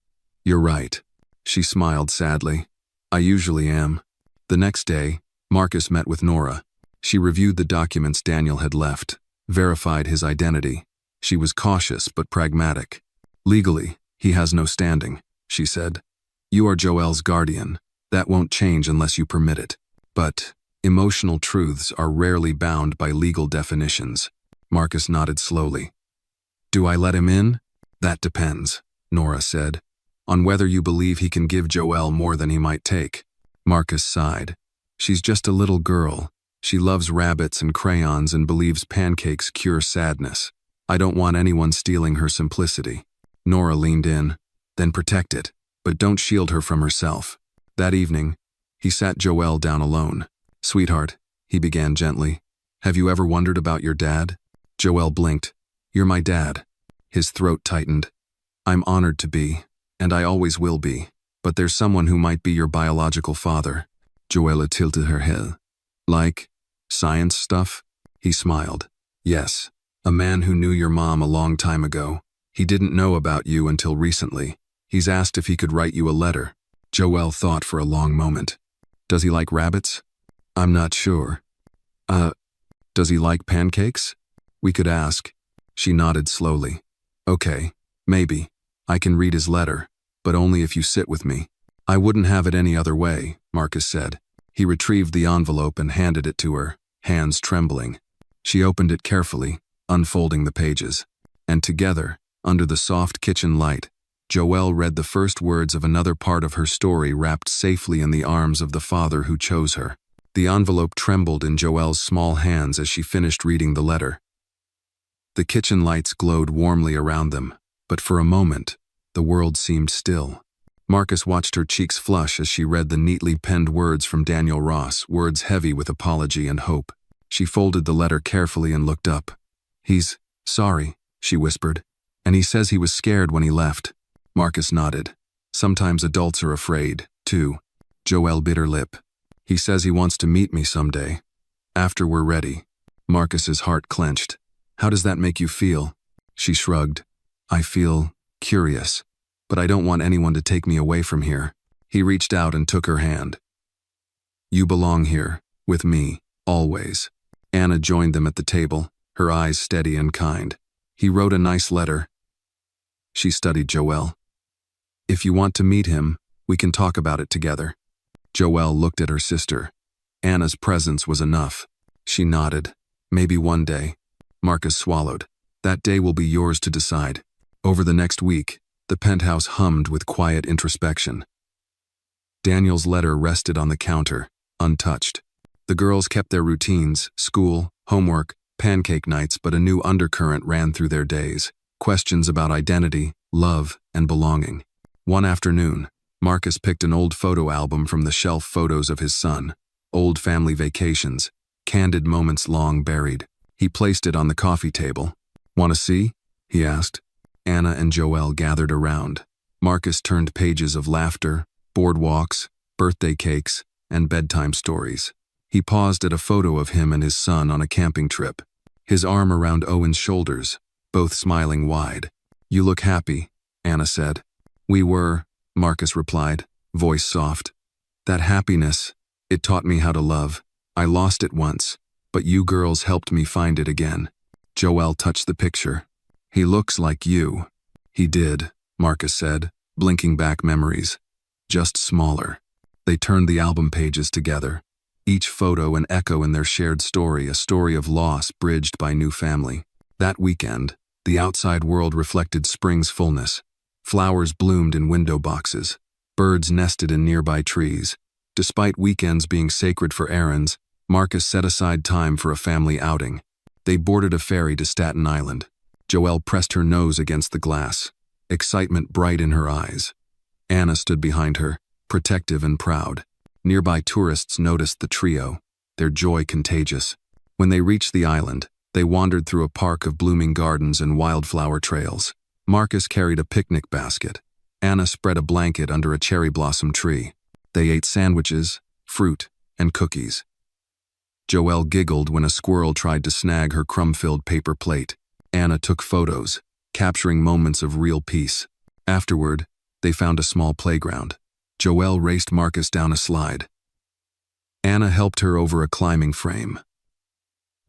"You're right." She smiled sadly. "I usually am." The next day, Marcus met with Nora. She reviewed the documents Daniel had left, verified his identity. She was cautious but pragmatic. "Legally, he has no standing," she said. "You are Joel's guardian. That won't change unless you permit it. But Emotional truths are rarely bound by legal definitions. Marcus nodded slowly. Do I let him in? That depends, Nora said, on whether you believe he can give Joelle more than he might take. Marcus sighed. She's just a little girl. She loves rabbits and crayons and believes pancakes cure sadness. I don't want anyone stealing her simplicity. Nora leaned in. Then protect it, but don't shield her from herself. That evening, he sat Joelle down alone. Sweetheart, he began gently, have you ever wondered about your dad? Joelle blinked. You're my dad. His throat tightened. I'm honored to be, and I always will be, but there's someone who might be your biological father. Joelle tilted her head. Like science stuff? He smiled. Yes, a man who knew your mom a long time ago. He didn't know about you until recently. He's asked if he could write you a letter. Joelle thought for a long moment. Does he like rabbits? I'm not sure. Does he like pancakes? We could ask. She nodded slowly. Okay, maybe. I can read his letter, but only if you sit with me. I wouldn't have it any other way, Marcus said. He retrieved the envelope and handed it to her, hands trembling. She opened it carefully, unfolding the pages. And together, under the soft kitchen light, Joelle read the first words of another part of her story wrapped safely in the arms of the father who chose her. The envelope trembled in Joelle's small hands as she finished reading the letter. The kitchen lights glowed warmly around them, but for a moment, the world seemed still. Marcus watched her cheeks flush as she read the neatly penned words from Daniel Ross, words heavy with apology and hope. She folded the letter carefully and looked up. He's sorry, she whispered, and he says he was scared when he left. Marcus nodded. Sometimes adults are afraid, too. Joelle bit her lip. He says he wants to meet me someday. After we're ready. Marcus's heart clenched. How does that make you feel? She shrugged. I feel curious, but I don't want anyone to take me away from here. He reached out and took her hand. You belong here, with me, always. Anna joined them at the table, her eyes steady and kind. He wrote a nice letter. She studied Joelle. If you want to meet him, we can talk about it together. Joelle looked at her sister. Anna's presence was enough. She nodded. Maybe one day. Marcus swallowed. That day will be yours to decide. Over the next week, the penthouse hummed with quiet introspection. Daniel's letter rested on the counter, untouched. The girls kept their routines, school, homework, pancake nights, but a new undercurrent ran through their days. Questions about identity, love, and belonging. One afternoon, Marcus picked an old photo album from the shelf photos of his son. Old family vacations, candid moments long buried. He placed it on the coffee table. Want to see? He asked. Anna and Joelle gathered around. Marcus turned pages of laughter, boardwalks, birthday cakes, and bedtime stories. He paused at a photo of him and his son on a camping trip, his arm around Owen's shoulders, both smiling wide. You look happy, Anna said. We were, Marcus replied, voice soft. That happiness, it taught me how to love. I lost it once, but you girls helped me find it again. Joelle touched the picture. He looks like you. He did, Marcus said, blinking back memories. Just smaller. They turned the album pages together. Each photo an echo in their shared story, a story of loss bridged by new family. That weekend, the outside world reflected spring's fullness. Flowers bloomed in window boxes. Birds nested in nearby trees. Despite weekends being sacred for errands, Marcus set aside time for a family outing. They boarded a ferry to Staten Island. Joelle pressed her nose against the glass, excitement bright in her eyes. Anna stood behind her, protective and proud. Nearby tourists noticed the trio, their joy contagious. When they reached the island, they wandered through a park of blooming gardens and wildflower trails. Marcus carried a picnic basket. Anna spread a blanket under a cherry blossom tree. They ate sandwiches, fruit, and cookies. Joelle giggled when a squirrel tried to snag her crumb-filled paper plate. Anna took photos, capturing moments of real peace. Afterward, they found a small playground. Joelle raced Marcus down a slide. Anna helped her over a climbing frame.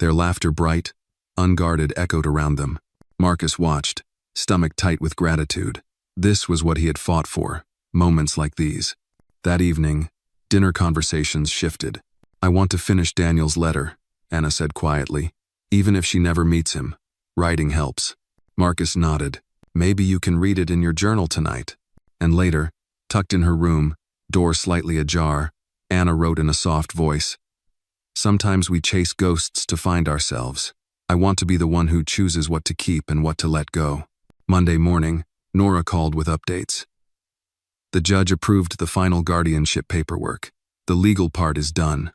Their laughter bright, unguarded echoed around them. Marcus watched, stomach tight with gratitude. This was what he had fought for, moments like these. That evening, dinner conversations shifted. I want to finish Daniel's letter, Anna said quietly. Even if she never meets him, writing helps. Marcus nodded. Maybe you can read it in your journal tonight. And later, tucked in her room, door slightly ajar, Anna wrote in a soft voice. Sometimes we chase ghosts to find ourselves. I want to be the one who chooses what to keep and what to let go. Monday morning, Nora called with updates. The judge approved the final guardianship paperwork. The legal part is done.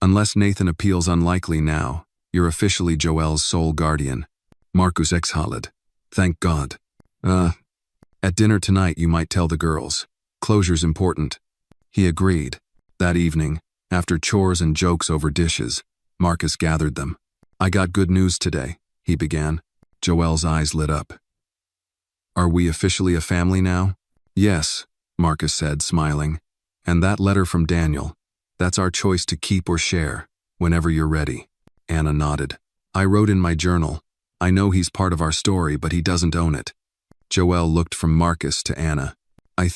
Unless Nathan appeals, unlikely now, you're officially Joel's sole guardian. Marcus exhaled. Thank God. At dinner tonight you might tell the girls. Closure's important. He agreed. That evening, after chores and jokes over dishes, Marcus gathered them. I got good news today, he began. Joel's eyes lit up. Are we officially a family now? Yes, Marcus said, smiling. And that letter from Daniel, that's our choice to keep or share, whenever you're ready. Anna nodded. I wrote in my journal. I know he's part of our story, but he doesn't own it. Joel looked from Marcus to Anna. I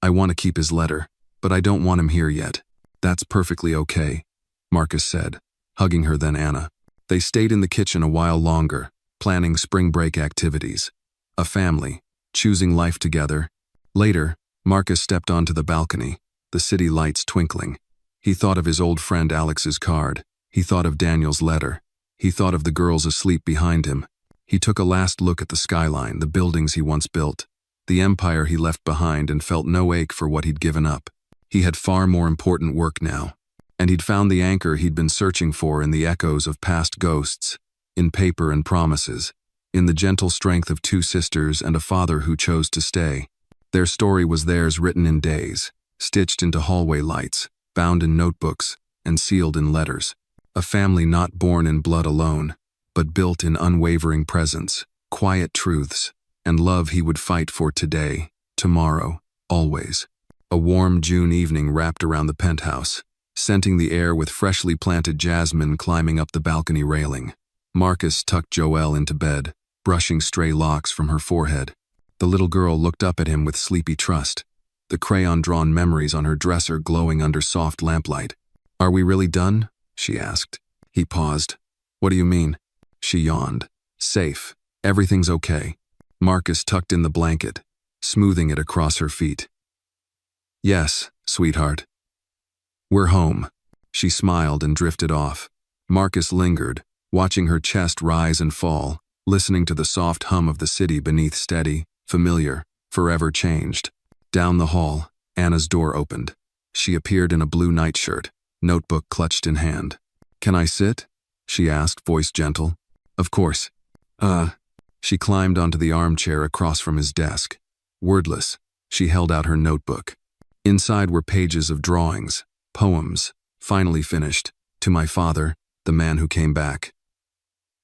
want to keep his letter, but I don't want him here yet. That's perfectly okay, Marcus said, hugging her then Anna. They stayed in the kitchen a while longer, planning spring break activities. A family, choosing life together. Later, Marcus stepped onto the balcony, the city lights twinkling. He thought of his old friend Alex's card. He thought of Daniel's letter. He thought of the girls asleep behind him. He took a last look at the skyline, the buildings he once built, the empire he left behind, and felt no ache for what he'd given up. He had far more important work now. And he'd found the anchor he'd been searching for in the echoes of past ghosts, in paper and promises, in the gentle strength of two sisters and a father who chose to stay. Their story was theirs, written in days, stitched into hallway lights, bound in notebooks, and sealed in letters. A family not born in blood alone, but built in unwavering presence, quiet truths, and love he would fight for today, tomorrow, always. A warm June evening wrapped around the penthouse, scenting the air with freshly planted jasmine climbing up the balcony railing. Marcus tucked Joelle into bed, brushing stray locks from her forehead. The little girl looked up at him with sleepy trust, the crayon-drawn memories on her dresser glowing under soft lamplight. Are we really done? She asked. He paused. What do you mean? She yawned. Safe. Everything's okay. Marcus tucked in the blanket, smoothing it across her feet. Yes, sweetheart. We're home. She smiled and drifted off. Marcus lingered, watching her chest rise and fall, listening to the soft hum of the city beneath, steady, familiar, forever changed. Down the hall, Anna's door opened. She appeared in a blue nightshirt, notebook clutched in hand. Can I sit? She asked, voice gentle. Of course. She climbed onto the armchair across from his desk. Wordless, she held out her notebook. Inside were pages of drawings, poems, finally finished, to my father, the man who came back.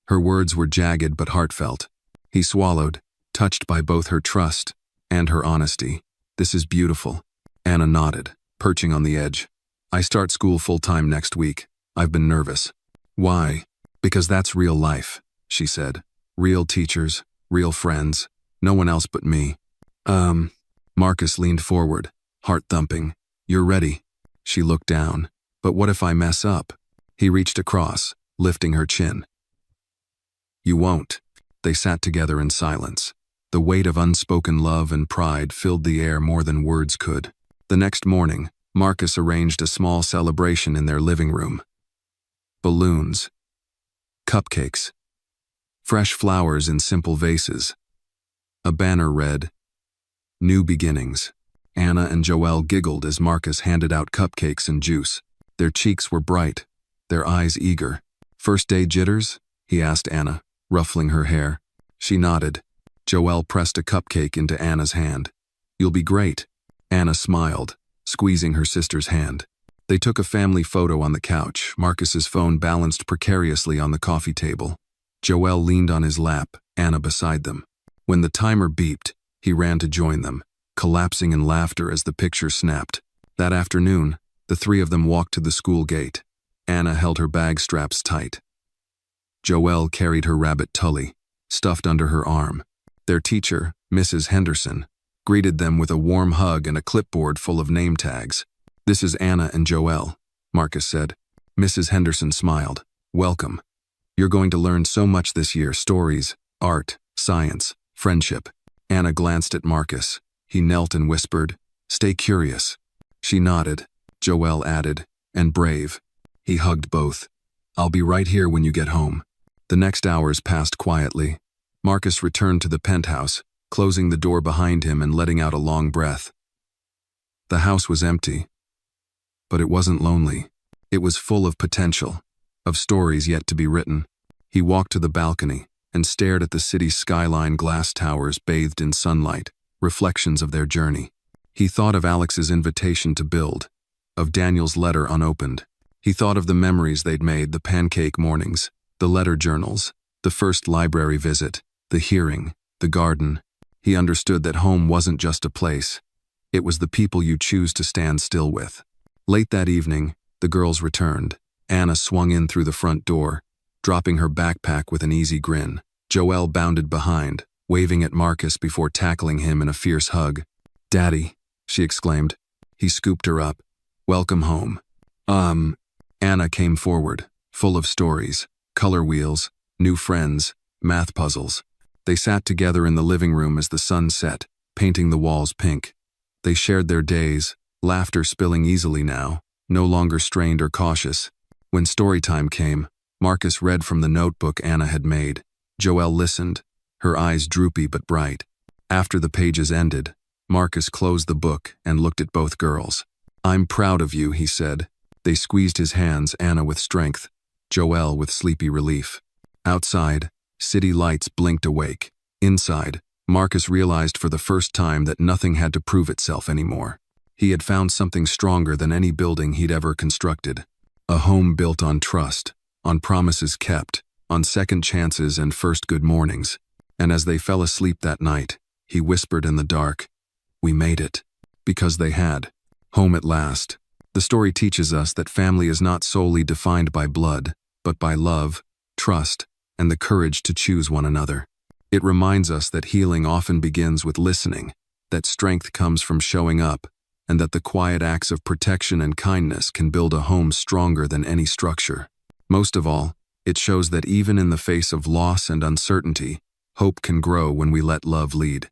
Her words were jagged but heartfelt. He swallowed, touched by both her trust and her honesty. This is beautiful. Anna nodded, perching on the edge. I start school full-time next week. I've been nervous. Why? Because that's real life, she said. Real teachers, real friends, no one else but me. Marcus leaned forward, heart thumping. You're ready. She looked down. But what if I mess up? He reached across, lifting her chin. You won't. They sat together in silence. The weight of unspoken love and pride filled the air more than words could. The next morning, Marcus arranged a small celebration in their living room. Balloons. Cupcakes. Fresh flowers in simple vases. A banner read, New Beginnings. Anna and Joelle giggled as Marcus handed out cupcakes and juice. Their cheeks were bright, their eyes eager. First day jitters? He asked Anna, ruffling her hair. She nodded. Joelle pressed a cupcake into Anna's hand. You'll be great. Anna smiled, squeezing her sister's hand. They took a family photo on the couch, Marcus's phone balanced precariously on the coffee table. Joelle leaned on his lap, Anna beside them. When the timer beeped, he ran to join them, collapsing in laughter as the picture snapped. That afternoon, the three of them walked to the school gate. Anna held her bag straps tight. Joelle carried her rabbit Tully, stuffed under her arm. Their teacher, Mrs. Henderson, greeted them with a warm hug and a clipboard full of name tags. This is Anna and Joelle, Marcus said. Mrs. Henderson smiled. Welcome. You're going to learn so much this year: stories, art, science, friendship. Anna glanced at Marcus. He knelt and whispered, "Stay curious." She nodded. Joelle added, "And brave." He hugged both. "I'll be right here when you get home." The next hours passed quietly. Marcus returned to the penthouse, closing the door behind him and letting out a long breath. The house was empty. But it wasn't lonely. It was full of potential, of stories yet to be written. He walked to the balcony and stared at the city's skyline, glass towers bathed in sunlight, reflections of their journey. He thought of Alex's invitation to build, of Daniel's letter unopened. He thought of the memories they'd made, the pancake mornings, the letter journals, the first library visit, the hearing, the garden. He understood that home wasn't just a place. It was the people you choose to stand still with. Late that evening, the girls returned. Anna swung in through the front door, dropping her backpack with an easy grin. Joelle bounded behind, waving at Marcus before tackling him in a fierce hug. "Daddy," she exclaimed. He scooped her up. "Welcome home." Anna came forward, full of stories, color wheels, new friends, math puzzles. They sat together in the living room as the sun set, painting the walls pink. They shared their days, laughter spilling easily now, no longer strained or cautious. When story time came, Marcus read from the notebook Anna had made. Joelle listened, her eyes droopy but bright. After the pages ended, Marcus closed the book and looked at both girls. "I'm proud of you," he said. They squeezed his hands, Anna with strength, Joelle with sleepy relief. Outside, city lights blinked awake. Inside, Marcus realized for the first time that nothing had to prove itself anymore. He had found something stronger than any building he'd ever constructed. A home built on trust, on promises kept, on second chances and first good mornings. And as they fell asleep that night, he whispered in the dark, "We made it." Because they had. Home at last. The story teaches us that family is not solely defined by blood, but by love, trust, and the courage to choose one another. It reminds us that healing often begins with listening, that strength comes from showing up, and that the quiet acts of protection and kindness can build a home stronger than any structure. Most of all, it shows that even in the face of loss and uncertainty, hope can grow when we let love lead.